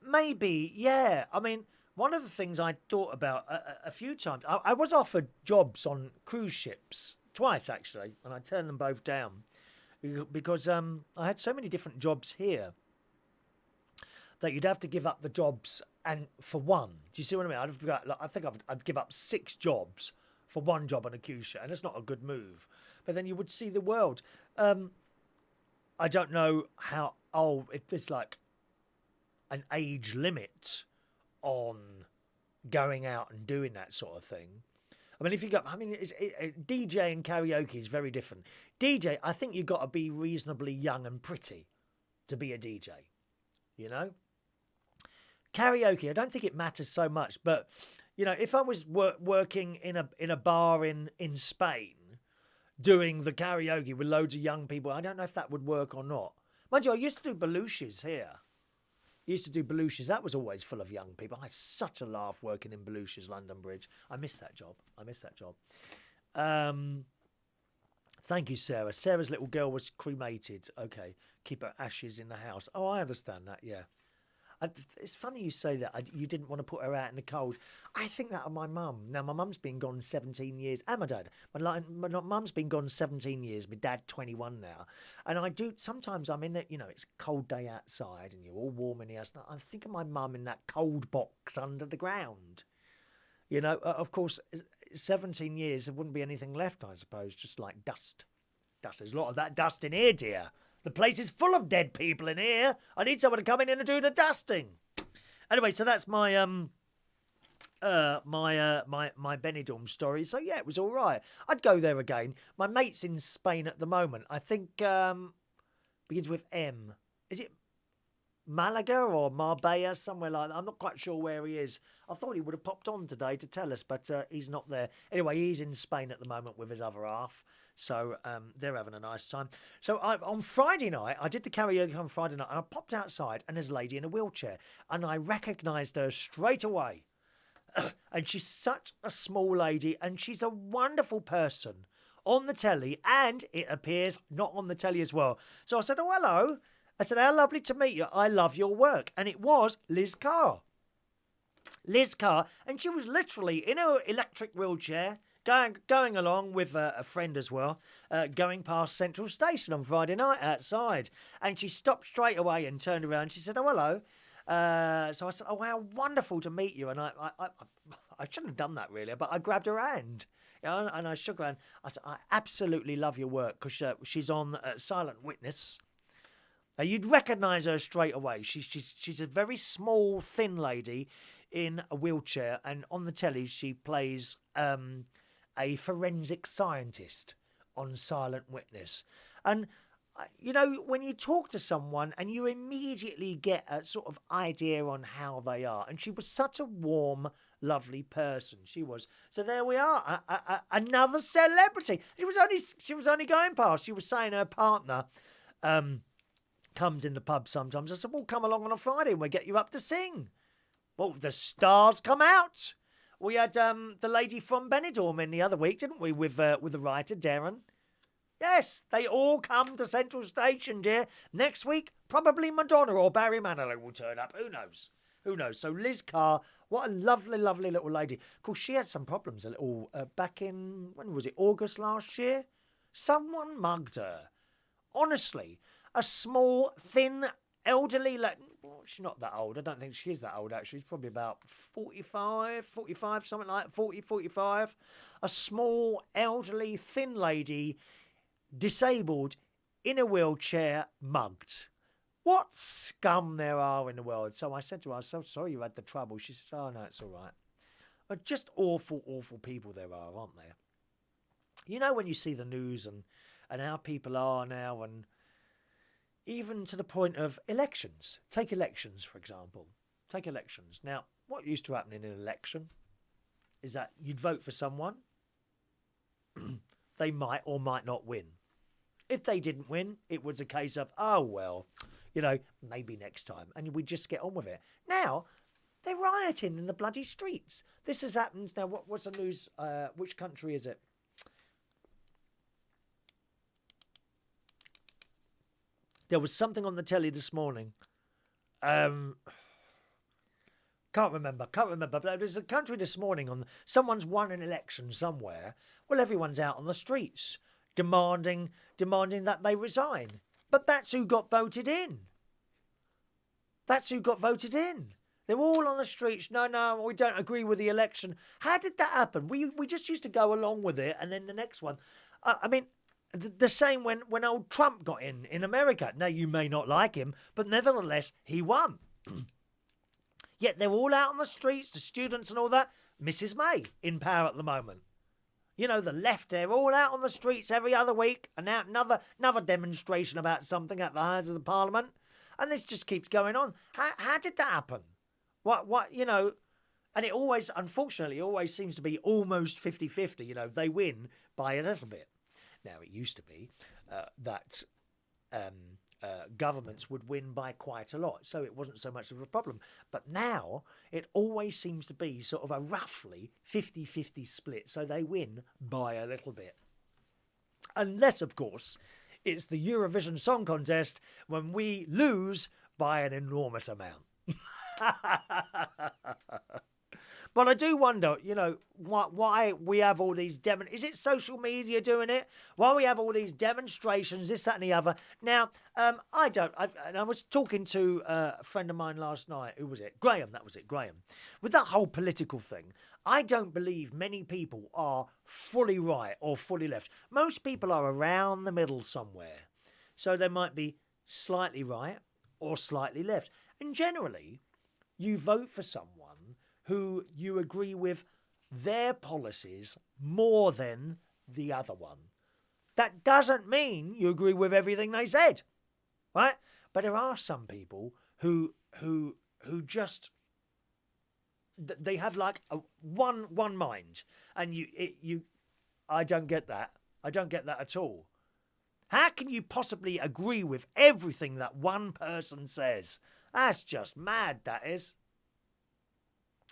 Maybe, yeah. I mean, one of the things I thought about a few times, I was offered jobs on cruise ships, twice actually, and I turned them both down because I had so many different jobs here that you'd have to give up the jobs and for one. Do you see what I mean? I think I'd give up 6 jobs for one job on a cruise ship, and it's not a good move. But then you would see the world. I don't know if there's like an age limit on going out and doing that sort of thing. I mean, if you go, I mean, DJ and karaoke is very different. DJ, I think you've got to be reasonably young and pretty to be a DJ, you know? Karaoke, I don't think it matters so much, but, you know, if I was working in a bar in Spain doing the karaoke with loads of young people, I don't know if that would work or not. Mind you, I used to do Belushi's here. That was always full of young people. I had such a laugh working in Belushi's London Bridge. I miss that job. Thank you, Sarah. Sarah's little girl was cremated. Okay. Keep her ashes in the house. Oh, I understand that, yeah. It's funny you say that. You didn't want to put her out in the cold. I think that of my mum. Now, my mum's been gone 17 years. And my dad. My mum's been gone 17 years. My dad, 21 now. And I do, sometimes I'm in it, you know, it's a cold day outside and you're all warm in the house. I think of my mum in that cold box under the ground. You know, of course, 17 years, there wouldn't be anything left, I suppose, just like dust. There's a lot of that dust in here, dear. The place is full of dead people in here. I need someone to come in and do the dusting. Anyway, so that's my my Benidorm story. So yeah, it was all right. I'd go there again. My mate's in Spain at the moment. I think begins with M. Is it Malaga or Marbella, somewhere like that? I'm not quite sure where he is. I thought he would have popped on today to tell us, but he's not there. Anyway, he's in Spain at the moment with his other half. So they're having a nice time. So on Friday night, I did the karaoke on Friday night, and I popped outside, and there's a lady in a wheelchair, and I recognised her straight away. And she's such a small lady, and she's a wonderful person on the telly, and it appears not on the telly as well. So I said, oh, hello. I said, how lovely to meet you. I love your work. And it was Liz Carr. And she was literally in her electric wheelchair, going along with a friend as well, going past Central Station on Friday night outside. And she stopped straight away and turned around. She said, oh, hello. So I said, oh, how wonderful to meet you. And I shouldn't have done that, really, but I grabbed her hand. You know, and I shook her hand. I said, I absolutely love your work, because she's on Silent Witness. You'd recognise her straight away. She's a very small, thin lady in a wheelchair, and on the telly she plays a forensic scientist on Silent Witness. And, you know, when you talk to someone and you immediately get a sort of idea on how they are. And she was such a warm, lovely person. She was. So there we are, another celebrity. She was only going past. She was saying her partner comes in the pub sometimes. I said, well, come along on a Friday and we'll get you up to sing. Well, the stars come out. We had the lady from Benidorm in the other week, didn't we, with the writer, Darren? Yes, they all come to Central Station, dear. Next week, probably Madonna or Barry Manilow will turn up. Who knows? So Liz Carr, what a lovely, lovely little lady. Of course, she had some problems a little back in, when was it, August last year? Someone mugged her. Honestly, a small, thin, elderly, well, she's not that old. I don't think she is that old, actually. She's probably about 45, something like that, 40, 45. A small, elderly, thin lady, disabled, in a wheelchair, mugged. What scum there are in the world. So I said to her, I'm so sorry you had the trouble. She said, oh, no, it's all right. Just awful, awful people there are, aren't there? You know, when you see the news and how people are now, and even to the point of elections. Take elections, for example. Take elections. Now, what used to happen in an election is that you'd vote for someone. They might or might not win. If they didn't win, it was a case of, oh, well, you know, maybe next time. And we just get on with it. Now, they're rioting in the bloody streets. This has happened. Now, what's the news? Which country is it? There was something on the telly this morning. Can't remember. But there's a country this morning someone's won an election somewhere. Well, everyone's out on the streets demanding that they resign. But that's who got voted in. They're all on the streets. No, we don't agree with the election. How did that happen? We just used to go along with it, and then the next one. I mean, the same when old Trump got in America. Now, you may not like him, but nevertheless, he won. Yet they're all out on the streets, the students and all that. Mrs. May in power at the moment. You know, the left, they're all out on the streets every other week, and now another demonstration about something at the Houses of Parliament. And this just keeps going on. How did that happen? What, you know, and it always, unfortunately, always seems to be almost 50-50. You know, they win by a little bit. Now, it used to be that governments would win by quite a lot, so it wasn't so much of a problem. But now, it always seems to be sort of a roughly 50-50 split, so they win by a little bit. Unless, of course, it's the Eurovision Song Contest when we lose by an enormous amount. But I do wonder, you know, why we have all these is it social media doing it? Why we have all these demonstrations, this, that and the other. Now, I was talking to a friend of mine last night. Who was it? Graham, that was it, Graham. With that whole political thing, I don't believe many people are fully right or fully left. Most people are around the middle somewhere. So they might be slightly right or slightly left. And generally, you vote for someone who you agree with their policies more than the other one. That doesn't mean you agree with everything they said, right? But there are some people who just they have like a one mind, and I don't get that. I don't get that at all. How can you possibly agree with everything that one person says? That's just mad, that is.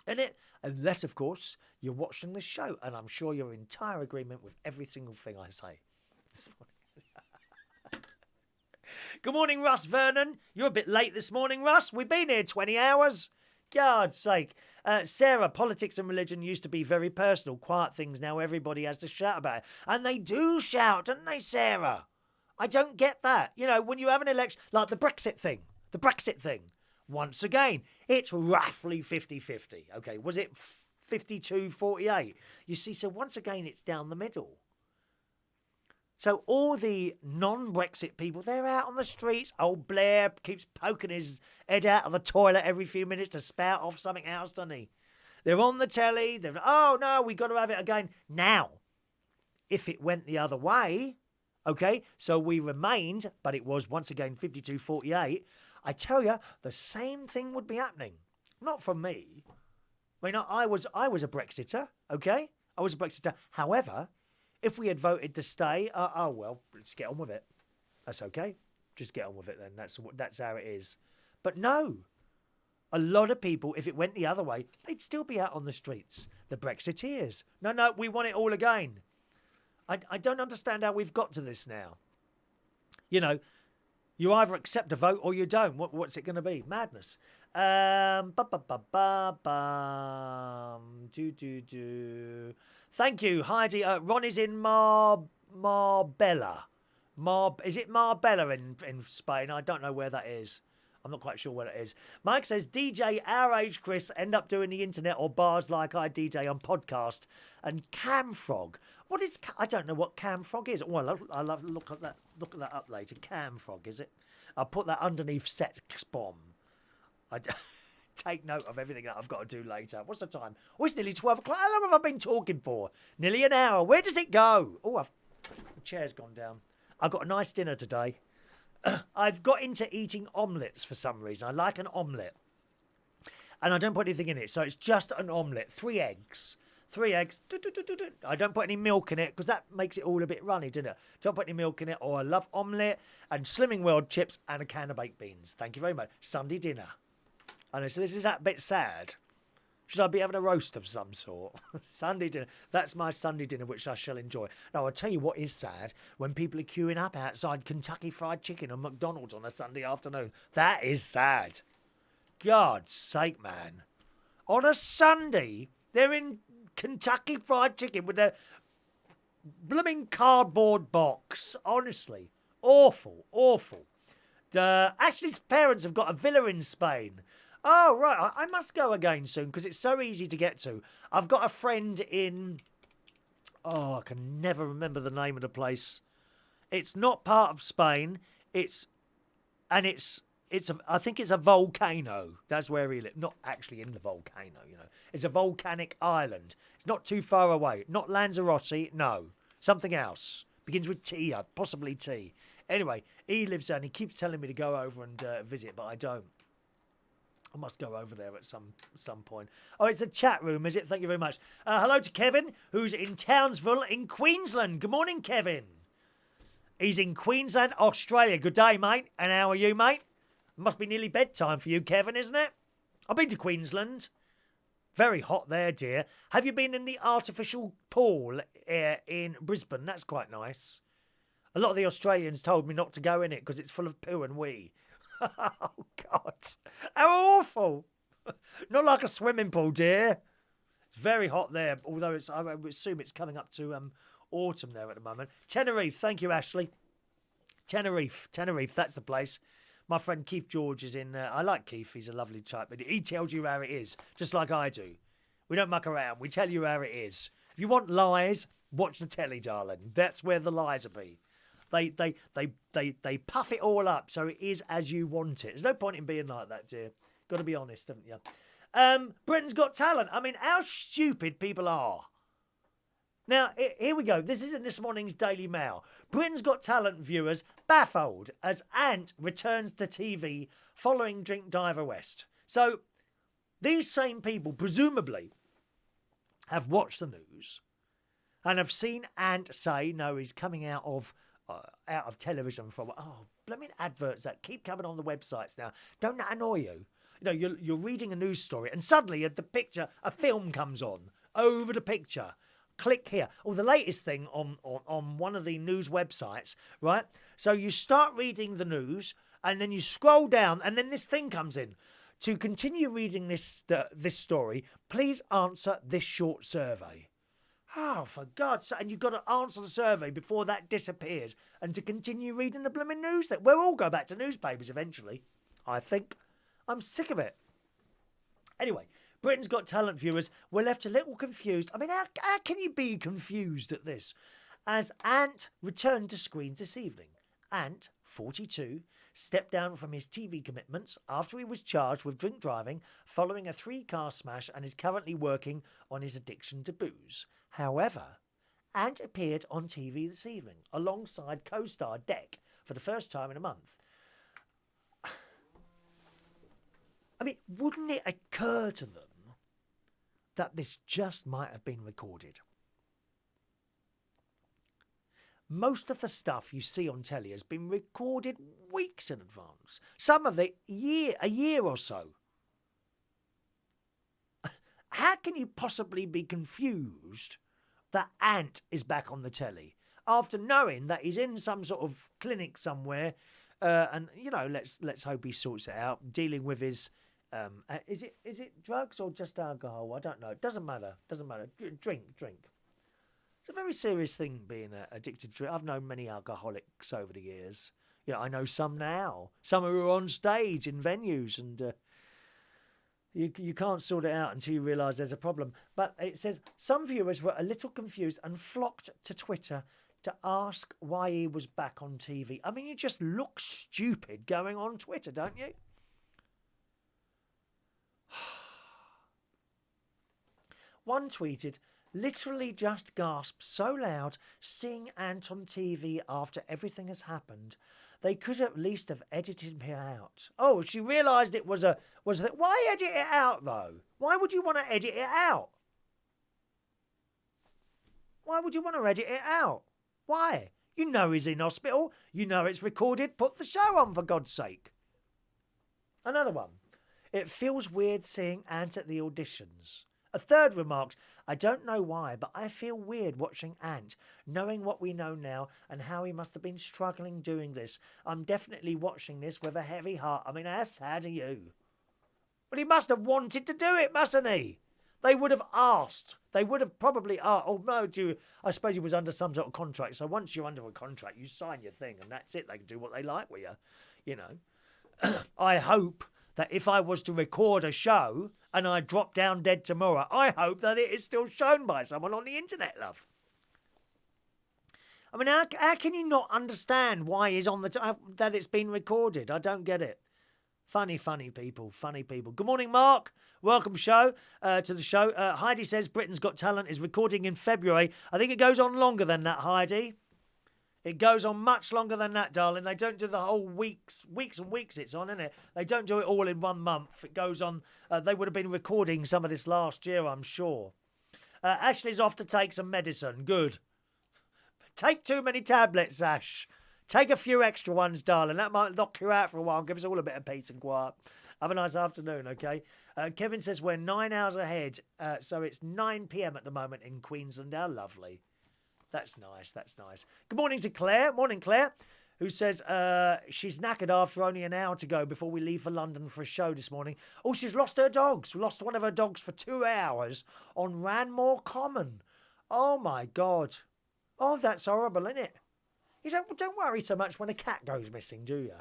Isn't it? Unless, of course, you're watching the show, and I'm sure you're in entire agreement with every single thing I say this morning. Good morning, Russ Vernon. You're a bit late this morning, Russ. We've been here 20 hours. God's sake. Sarah, politics and religion used to be very personal, quiet things. Now everybody has to shout about it. And they do shout, don't they, Sarah? I don't get that. You know, when you have an election, like the Brexit thing. Once again, it's roughly 50-50. Okay, was it 52-48? You see, so once again, it's down the middle. So all the non-Brexit people, they're out on the streets. Old Blair keeps poking his head out of the toilet every few minutes to spout off something else, doesn't he? They're on the telly. Oh, no, we've got to have it again. Now, if it went the other way, okay, so we remained, but it was once again 52-48, I tell you, the same thing would be happening. Not from me. I mean, I was a Brexiter, okay? I was a Brexiter. However, if we had voted to stay, well, let's get on with it. That's okay. Just get on with it then. That's how it is. But no. A lot of people, if it went the other way, they'd still be out on the streets. The Brexiteers. No, we want it all again. I don't understand how we've got to this now. You know, you either accept a vote or you don't. What's it going to be? Madness. Thank you, Heidi. Ron is in Marbella. Is it Marbella in Spain? I don't know where that is. I'm not quite sure where it is. Mike says, DJ, our age, Chris, end up doing the internet or bars like I DJ on podcast. And Camfrog. What is... I don't know what Camfrog is. Well, I'll have to look at that up later. Camfrog, is it? I'll put that underneath Sex Bomb. Take note of everything that I've got to do later. What's the time? Oh, it's nearly 12 o'clock. How long have I been talking for? Nearly an hour. Where does it go? Oh, the chair's gone down. I've got a nice dinner today. I've got into eating omelettes for some reason. I like an omelette. And I don't put anything in it. So it's just an omelette. 3 eggs. 3 eggs. I don't put any milk in it because that makes it all a bit runny, doesn't it? Don't put any milk in it. Oh, I love omelette and Slimming World chips and a can of baked beans. Thank you very much. Sunday dinner. And I said, is that a bit sad? Should I be having a roast of some sort? Sunday dinner. That's my Sunday dinner, which I shall enjoy. Now, I'll tell you what is sad. When people are queuing up outside Kentucky Fried Chicken or McDonald's on a Sunday afternoon. That is sad. God's sake, man. On a Sunday, they're in Kentucky Fried Chicken with their blooming cardboard box. Honestly. Awful, awful. Ashley's parents have got a villa in Spain. Oh, right. I must go again soon because it's so easy to get to. I've got a friend in... Oh, I can never remember the name of the place. It's not part of Spain. It's I think it's a volcano. That's where he lives. Not actually in the volcano, you know. It's a volcanic island. It's not too far away. Not Lanzarote, no. Something else. Begins with T, possibly T. Anyway, he lives there and he keeps telling me to go over and visit, but I don't. I must go over there at some point. Oh, it's a chat room, is it? Thank you very much. Hello to Kevin, who's in Townsville in Queensland. Good morning, Kevin. He's in Queensland, Australia. Good day, mate. And how are you, mate? Must be nearly bedtime for you, Kevin, isn't it? I've been to Queensland. Very hot there, dear. Have you been in the artificial pool in Brisbane? That's quite nice. A lot of the Australians told me not to go in it because it's full of poo and wee. Oh, God. How awful. Not like a swimming pool, dear. It's very hot there, although I would assume it's coming up to autumn there at the moment. Tenerife, thank you, Ashley. Tenerife, that's the place. My friend Keith George is in. I like Keith, he's a lovely chap, but he tells you how it is, just like I do. We don't muck around, we tell you how it is. If you want lies, watch the telly, darling. That's where the lies will be. They puff it all up so it is as you want it. There's no point in being like that, dear. Got to be honest, haven't you? Britain's Got Talent. I mean, how stupid people are. Now, here we go. This isn't this morning's Daily Mail. Britain's Got Talent viewers baffled as Ant returns to TV following Drink Diver West. So, these same people, presumably, have watched the news and have seen Ant say, no, he's coming out of television from... Oh, blooming adverts that keep coming on the websites now. Don't that annoy you? You know, you're reading a news story and suddenly at the picture, a film comes on over the picture. Click here. Or the latest thing on one of the news websites, right? So you start reading the news and then you scroll down and then this thing comes in. To continue reading this story, please answer this short survey. Oh, for God's sake. And you've got to answer the survey before that disappears and to continue reading the blooming news. We'll all go back to newspapers eventually, I think. I'm sick of it. Anyway, Britain's Got Talent viewers were left a little confused. I mean, how can you be confused at this? As Ant returned to screens this evening. Ant, 42, stepped down from his TV commitments after he was charged with drink driving following a 3-car smash and is currently working on his addiction to booze. However, Ant appeared on TV this evening alongside co-star Deck for the first time in a month. I mean, wouldn't it occur to them that this just might have been recorded? Most of the stuff you see on telly has been recorded weeks in advance. Some of it a year or so. How can you possibly be confused that Ant is back on the telly after knowing that he's in some sort of clinic somewhere and, you know, let's hope he sorts it out, dealing with his... is it drugs or just alcohol? I don't know. It doesn't matter. Drink. It's a very serious thing being addicted to drink. I've known many alcoholics over the years. You know, I know some now. Some who are on stage in venues and you can't sort it out until you realise there's a problem. But it says some viewers were a little confused and flocked to Twitter to ask why he was back on TV. I mean, you just look stupid going on Twitter, don't you? One tweeted, literally just gasped so loud seeing Ant on TV after everything has happened. They could at least have edited me out. Oh, she realised it was that. Why edit it out, though? Why would you want to edit it out? Why would you want to edit it out? Why? You know he's in hospital. You know it's recorded. Put the show on, for God's sake. Another one. It feels weird seeing Ant at the auditions. A third remarked, I don't know why, but I feel weird watching Ant, knowing what we know now and how he must have been struggling doing this. I'm definitely watching this with a heavy heart. I mean, how sad are you? But he must have wanted to do it, mustn't he? They would have asked. They would have probably asked. Oh, no, I suppose he was under some sort of contract. So once you're under a contract, you sign your thing and that's it. They can do what they like with you, you know. I hope that if I was to record a show and I drop down dead tomorrow, I hope that it is still shown by someone on the internet, love. I mean, how can you not understand why he's on that it's been recorded? I don't get it. Funny people, funny people. Good morning, Mark. Welcome to the show. Heidi says Britain's Got Talent is recording in February. I think it goes on longer than that, Heidi. It goes on much longer than that, darling. They don't do the whole weeks and weeks it's on, innit? They don't do it all in 1 month. It goes on. They would have been recording some of this last year, I'm sure. Ashley's off to take some medicine. Good. Take too many tablets, Ash. Take a few extra ones, darling. That might knock you out for a while and give us all a bit of peace and quiet. Have a nice afternoon, okay? Kevin says we're 9 hours ahead, so it's 9 p.m. at the moment in Queensland. How lovely. That's nice, that's nice. Good morning to Claire. Morning, Claire, who says she's knackered after only an hour to go before we leave for London for a show this morning. Oh, she's lost her dogs. Lost one of her dogs for 2 hours on Ranmore Common. Oh, my God. Oh, that's horrible, isn't it? You don't worry so much when a cat goes missing, do you?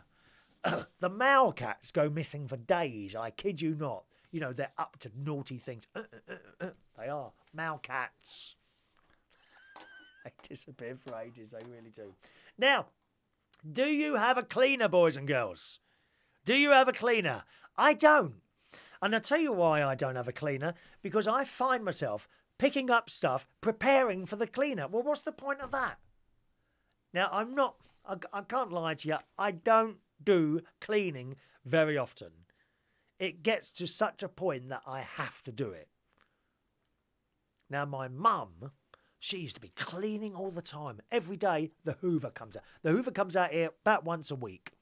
The male cats go missing for days, I kid you not. You know, they're up to naughty things. They are. Male cats. They disappear for ages, they really do. Now, do you have a cleaner, boys and girls? Do you have a cleaner? I don't. And I'll tell you why I don't have a cleaner. Because I find myself picking up stuff, preparing for the cleaner. Well, what's the point of that? Now, I can't lie to you, I don't do cleaning very often. It gets to such a point that I have to do it. Now, my mum, she used to be cleaning all the time. Every day, the Hoover comes out. The Hoover comes out here about once a week.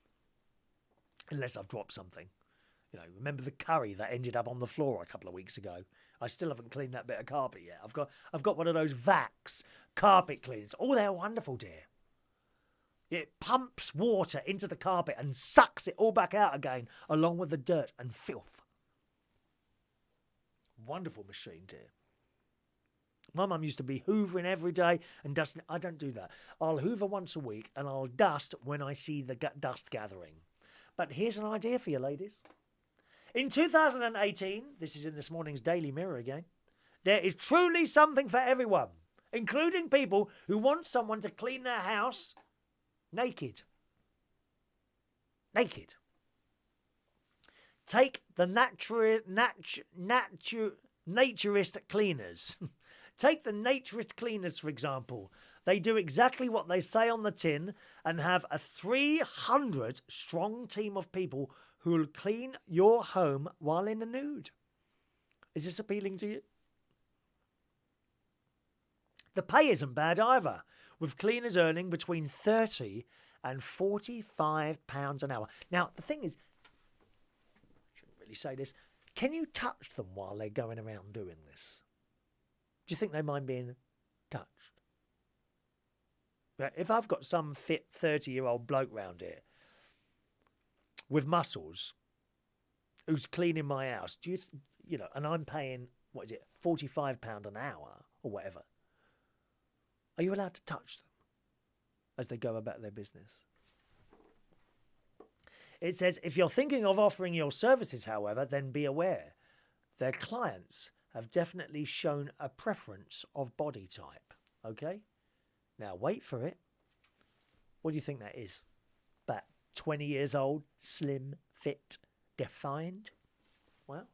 Unless I've dropped something. You know, remember the curry that ended up on the floor a couple of weeks ago? I still haven't cleaned that bit of carpet yet. I've got one of those Vax carpet cleaners. Oh, they're wonderful, dear. It pumps water into the carpet and sucks it all back out again, along with the dirt and filth. Wonderful machine, dear. My mum used to be hoovering every day and dusting. I don't do that. I'll hoover once a week and I'll dust when I see the dust gathering. But here's an idea for you, ladies. In 2018, this is in this morning's Daily Mirror again, there is truly something for everyone, including people who want someone to clean their house naked. Naked. Take the naturist cleaners. Take the naturist cleaners, for example. They do exactly what they say on the tin and have a 300-strong team of people who will clean your home while in the nude. Is this appealing to you? The pay isn't bad either, with cleaners earning between £30 and £45 an hour. Now, the thing is, I shouldn't really say this, can you touch them while they're going around doing this? Do you think they mind being touched? But if I've got some fit 30-year-old bloke round here with muscles who's cleaning my house, do you know, and I'm paying, what is it, £45 an hour or whatever, are you allowed to touch them as they go about their business? It says, if you're thinking of offering your services, however, then be aware. Their clients have definitely shown a preference of body type. Okay? Now, wait for it. What do you think that is? About 20 years old, slim, fit, defined? Well,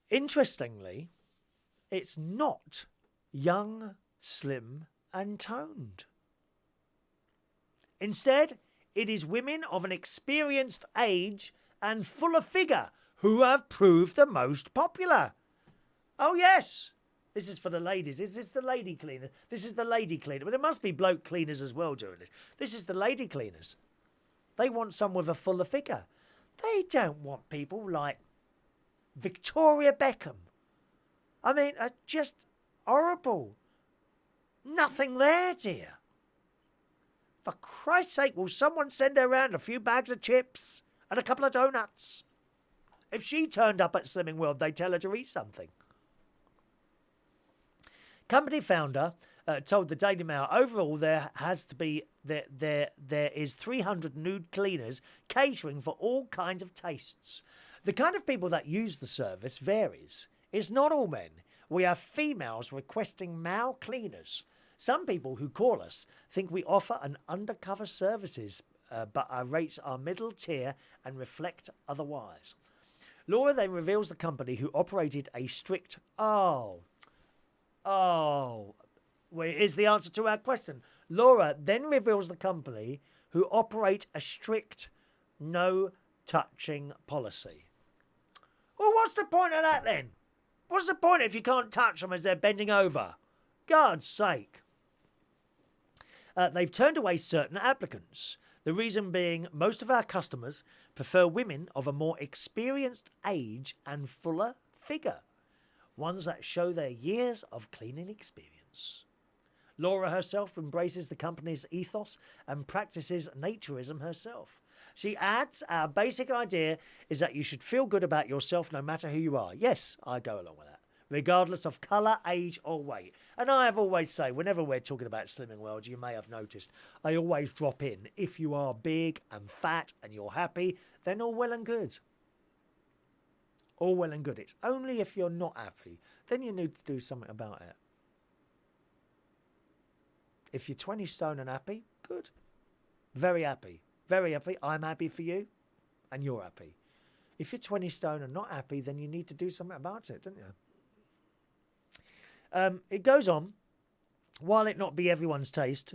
interestingly, it's not young, slim and toned. Instead, it is women of an experienced age and fuller figure who have proved the most popular. Oh, yes. This is for the ladies. Is this the lady cleaner? This is the lady cleaner. But there must be bloke cleaners as well doing this. This is the lady cleaners. They want someone with a fuller figure. They don't want people like Victoria Beckham. I mean, just horrible. Nothing there, dear. For Christ's sake, will someone send her around a few bags of chips and a couple of donuts? If she turned up at Slimming World, they'd tell her to eat something. Company founder told the Daily Mail, overall there is 300 nude cleaners catering for all kinds of tastes. The kind of people that use the service varies. It's not all men. We have females requesting male cleaners. Some people who call us think we offer an undercover services but our rates are middle tier and reflect otherwise. Laura then reveals the company who operated a strict... Wait, is the answer to our question. Laura then reveals the company who operate a strict no-touching policy. Well, what's the point of that then? What's the point if you can't touch them as they're bending over? God's sake. They've turned away certain applicants. The reason being most of our customers prefer women of a more experienced age and fuller figure. Ones that show their years of cleaning experience. Laura herself embraces the company's ethos and practices naturism herself. She adds, our basic idea is that you should feel good about yourself no matter who you are. Yes, I go along with that. Regardless of colour, age or weight. And I have always say, whenever we're talking about Slimming World, you may have noticed, I always drop in, if you are big and fat and you're happy, then all well and good. All well and good. It's only if you're not happy, then you need to do something about it. If you're 20 stone and happy, good. Very happy. Very happy. I'm happy for you and you're happy. If you're 20 stone and not happy, then you need to do something about it, don't you? It goes on. While it not be everyone's taste,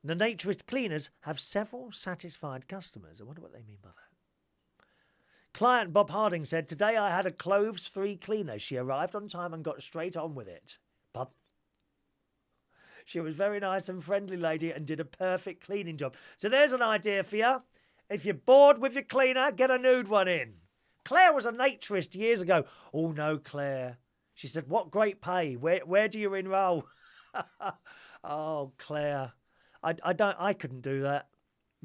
the naturist cleaners have several satisfied customers. I wonder what they mean by that. Client Bob Harding said, today I had a cloves-free cleaner. She arrived on time and got straight on with it. But she was very nice and friendly lady and did a perfect cleaning job. So there's an idea for you. If you're bored with your cleaner, get a nude one in. Claire was a naturist years ago. Oh, no, Claire. She said, what great pay. Where do you enroll? Oh, Claire. I couldn't do that.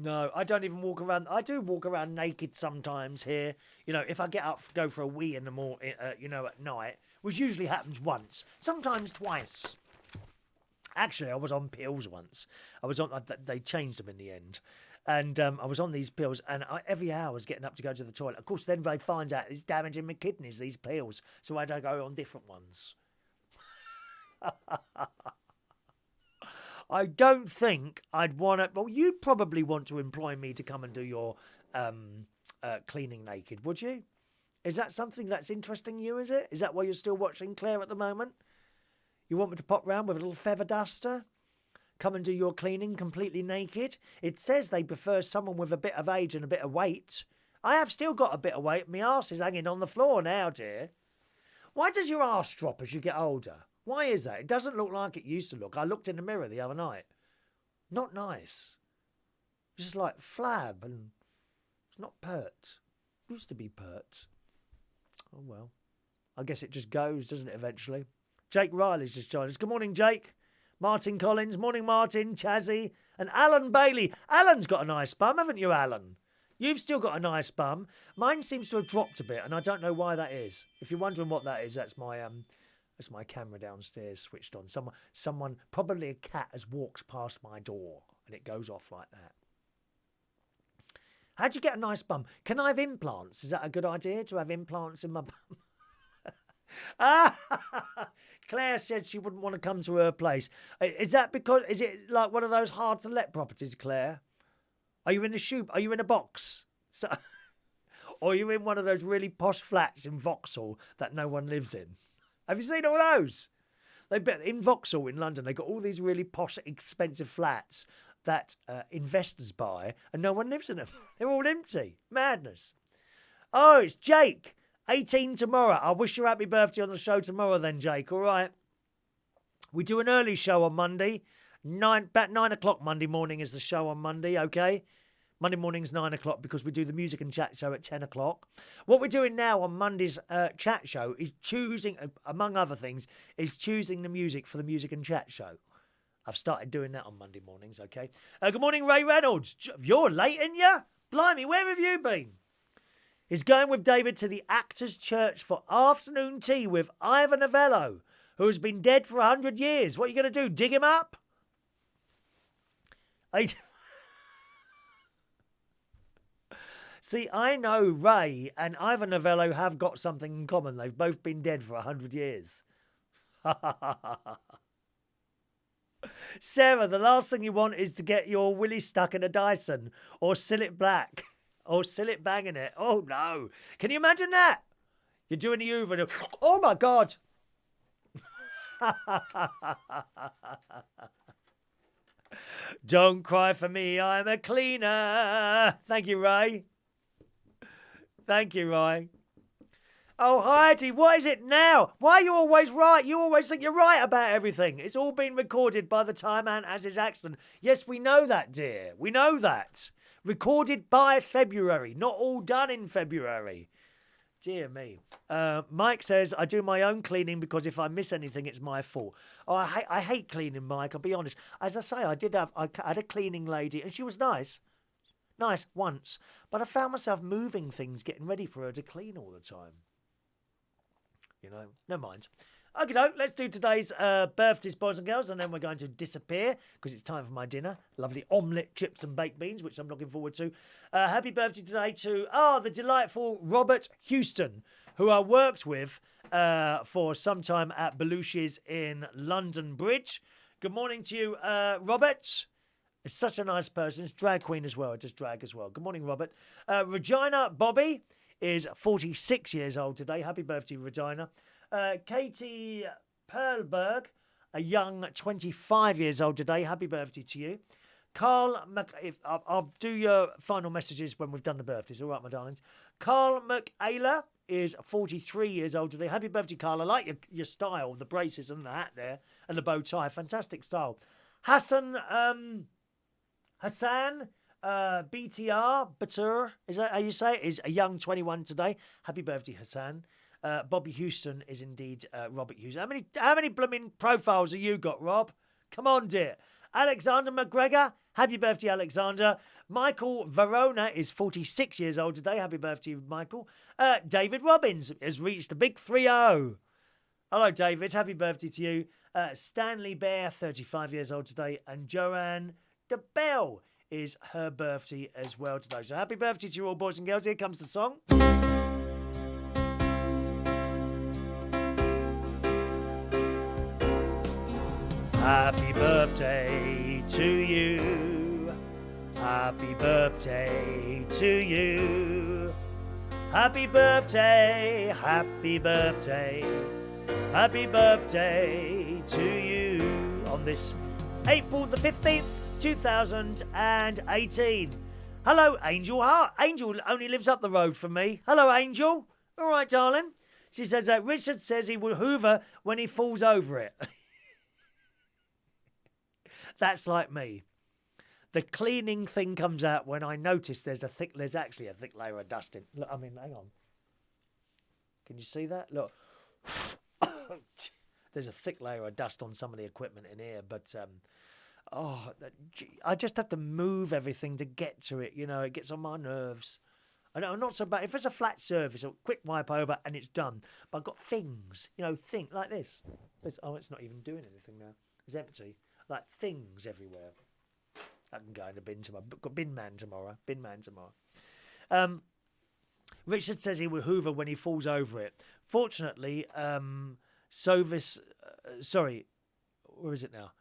No, I don't even walk around. I do walk around naked sometimes here. You know, if I get up, go for a wee in the morning, at night, which usually happens once, sometimes twice. Actually, I was on pills once. They changed them in the end. And I was on these pills, and every hour I was getting up to go to the toilet. Of course, then they find out it's damaging my kidneys, these pills. So I had to go on different ones. I don't think I'd want to... Well, you'd probably want to employ me to come and do your cleaning naked, would you? Is that something that's interesting you, is it? Is that why you're still watching Claire at the moment? You want me to pop round with a little feather duster? Come and do your cleaning completely naked? It says they prefer someone with a bit of age and a bit of weight. I have still got a bit of weight. My arse is hanging on the floor now, dear. Why does your arse drop as you get older? Why is that? It doesn't look like it used to look. I looked in the mirror the other night. Not nice. It's just like flab and it's not pert. It used to be pert. Oh, well. I guess it just goes, doesn't it, eventually? Jake Riley's just joined us. Good morning, Jake. Martin Collins. Morning, Martin. Chazzy. And Alan Bailey. Alan's got a nice bum, haven't you, Alan? You've still got a nice bum. Mine seems to have dropped a bit, and I don't know why that is. If you're wondering what that is, that's my camera downstairs switched on. Someone, probably a cat, has walked past my door, and it goes off like that. How'd you get a nice bum? Can I have implants? Is that a good idea, to have implants in my bum? Claire said she wouldn't want to come to her place. Is it like one of those hard to let properties, Claire? Are you in a shoe? Are you in a box? Or are you in one of those really posh flats in Vauxhall that no one lives in? Have you seen all those? In Vauxhall in London, they got all these really posh, expensive flats that investors buy, and no one lives in them. They're all empty. Madness. Oh, it's Jake. 18 tomorrow. I wish you a happy birthday on the show tomorrow then, Jake, all right? We do an early show on Monday. About 9 o'clock Monday morning is the show on Monday, okay? Monday morning's 9 o'clock because we do the music and chat show at 10 o'clock. What we're doing now on Monday's chat show is choosing, among other things, is choosing the music for the music and chat show. I've started doing that on Monday mornings, okay? Good morning, Ray Reynolds. You're late, ain't you? Blimey, where have you been? He's going with David to the Actors' Church for afternoon tea with Ivan Novello, who has been dead for 100 years. What are you going to do, dig him up? See, I know Ray and Ivan Novello have got something in common. They've both been dead for 100 years. Sarah, the last thing you want is to get your willy stuck in a Dyson or seal it black or seal it banging it. Oh, no. Can you imagine that? You're doing the Hoover and oh, my God. Don't cry for me, I'm a cleaner. Thank you, Ray. Thank you, Ray. Oh, Heidi, what is it now? Why are you always right? You always think you're right about everything. It's all been recorded by the time Ant has his accident. Yes, we know that, dear. We know that. Recorded by February, not all done in February. Dear me. Mike says, I do my own cleaning because if I miss anything, it's my fault. Oh, I hate cleaning, Mike, I'll be honest. As I say, I had a cleaning lady and she was nice. Nice once. But I found myself moving things, getting ready for her to clean all the time. You know, never mind. Okay, let's do today's birthdays, boys and girls, and then we're going to disappear because it's time for my dinner. Lovely omelette, chips and baked beans, which I'm looking forward to. Happy birthday today to, the delightful Robert Houston, who I worked with for some time at Belushi's in London Bridge. Good morning to you, Robert. It's such a nice person. It's drag queen as well. I just drag as well. Good morning, Robert. Regina Bobby is 46 years old today. Happy birthday, Regina. Katie Perlberg, a young 25 years old today. Happy birthday to you. Carl, I'll do your final messages when we've done the birthdays. All right, my darlings. Carl McAyler is 43 years old today. Happy birthday, Carl. I like your style, the braces and the hat there and the bow tie. Fantastic style. Hassaon, BTR, Batur, is that how you say it? Is a young 21 today. Happy birthday, Hassan. Bobby Houston is indeed Robert Houston. How many blooming profiles have you got, Rob? Come on, dear. Alexander McGregor, happy birthday, Alexander. Michael Verona is 46 years old today. Happy birthday, Michael. David Robbins has reached a big 3-0. Hello, David. Happy birthday to you. Stanley Bear, 35 years old today. And Joanne DeBell is her birthday as well today. So happy birthday to you all, boys and girls. Here comes the song. Happy birthday to you. Happy birthday to you. Happy birthday, happy birthday. Happy birthday to you on this April the 15th. 2018. Hello, Angel Hart. Angel only lives up the road from me. Hello, Angel. All right, darling. She says, Richard says he will hoover when he falls over it. That's like me. The cleaning thing comes out when I notice there's actually a thick layer of dust in. Look, hang on. Can you see that? Look. There's a thick layer of dust on some of the equipment in here, but I just have to move everything to get to it. You know, it gets on my nerves. I know, not so bad. If it's a flat surface, a quick wipe over and it's done. But I've got things, like this. It's not even doing anything now. It's empty. Like things everywhere. I can go in the bin tomorrow. Got bin man tomorrow. Richard says he will hoover when he falls over it. Fortunately, where is it now?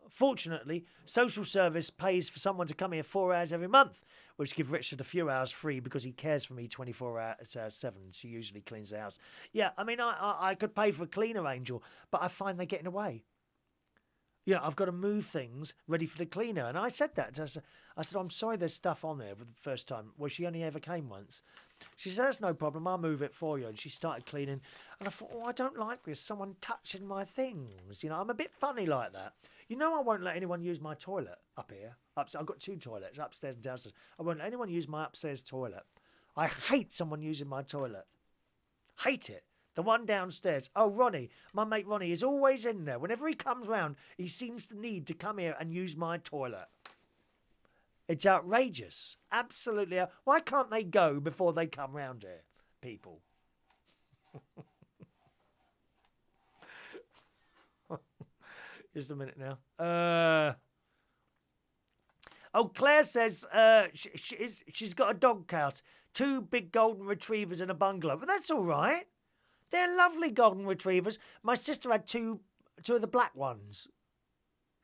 Fortunately, social service pays for someone to come here 4 hours every month, which give Richard a few hours free because he cares for me 24 hours 7. She usually cleans the house. Yeah, I could pay for a cleaner, Angel, but I find they're getting away. You know, I've got to move things ready for the cleaner. And I said that. I said, I'm sorry there's stuff on there for the first time. Well, she only ever came once. She said, that's no problem. I'll move it for you. And she started cleaning. And I thought, I don't like this. Someone touching my things. You know, I'm a bit funny like that. You know, I won't let anyone use my toilet up here. I've got 2 toilets, upstairs and downstairs. I won't let anyone use my upstairs toilet. I hate someone using my toilet. Hate it. The one downstairs. Oh, Ronnie. My mate Ronnie is always in there. Whenever he comes round, he seems to need to come here and use my toilet. It's outrageous. Absolutely. Why can't they go before they come round here, people? Just a minute now. Claire says she's got a dog house. 2 big golden retrievers in a bungalow. But that's all right. They're lovely golden retrievers. My sister had two of the black ones.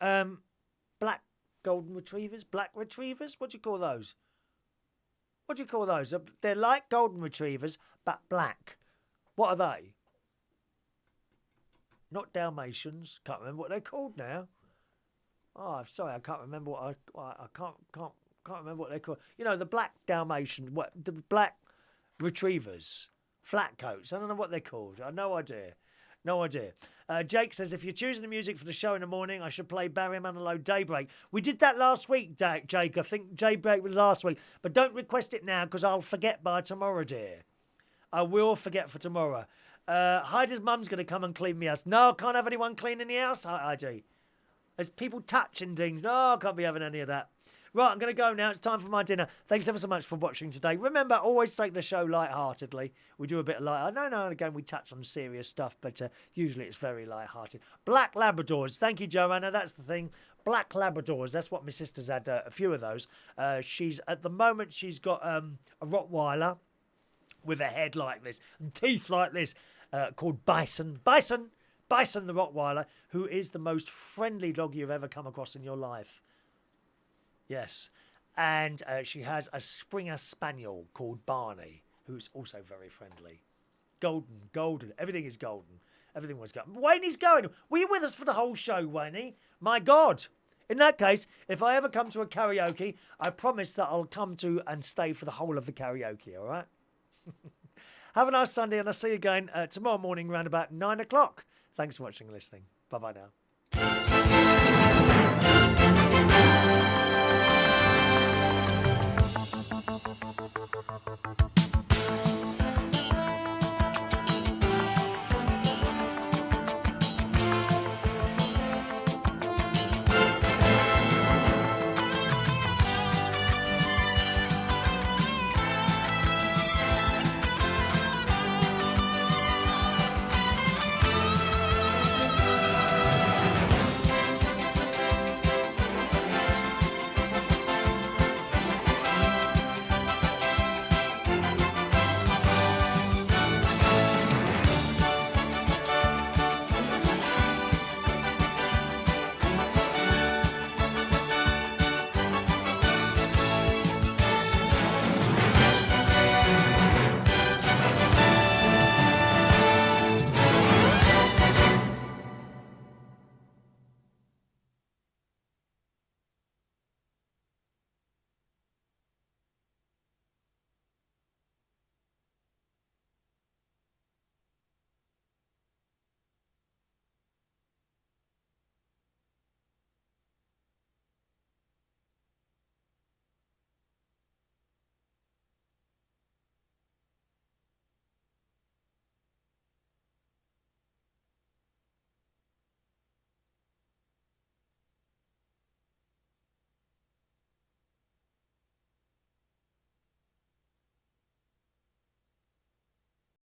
Black golden retrievers? Black retrievers? What do you call those? What do you call those? They're like golden retrievers, but black. What are they? Not Dalmatians. Can't remember what they're called now. Oh, I'm sorry, I can't remember what I can't remember what they're called. You know, the black Dalmatian, the black retrievers, flat coats. I don't know what they're called. I have no idea. No idea. Jake says, if you're choosing the music for the show in the morning, I should play Barry Manilow Daybreak. We did that last week, Jake. I think Daybreak was last week. But don't request it now because I'll forget by tomorrow, dear. I will forget for tomorrow. Heidi's mum's going to come and clean me house. No, I can't have anyone cleaning the house, Heidi. There's people touching things. No, I can't be having any of that. Right, I'm going to go now. It's time for my dinner. Thanks ever so much for watching today. Remember, always take the show light-heartedly. We do a bit of light. No, and again, we touch on serious stuff, but usually it's very light-hearted. Black Labradors. Thank you, Joanna. That's the thing. Black Labradors. That's what my sister's had a few of those. At the moment, she's got a Rottweiler with a head like this and teeth like this called Bison. Bison the Rottweiler, who is the most friendly dog you've ever come across in your life. Yes. And she has a Springer Spaniel called Barney, who's also very friendly. Golden. Everything is golden. Everything was golden. Waynie's going. Were you with us for the whole show, Waynie? My God. In that case, if I ever come to a karaoke, I promise that I'll come to and stay for the whole of the karaoke, all right? Have a nice Sunday, and I'll see you again tomorrow morning around about 9 o'clock. Thanks for watching and listening. Bye-bye now.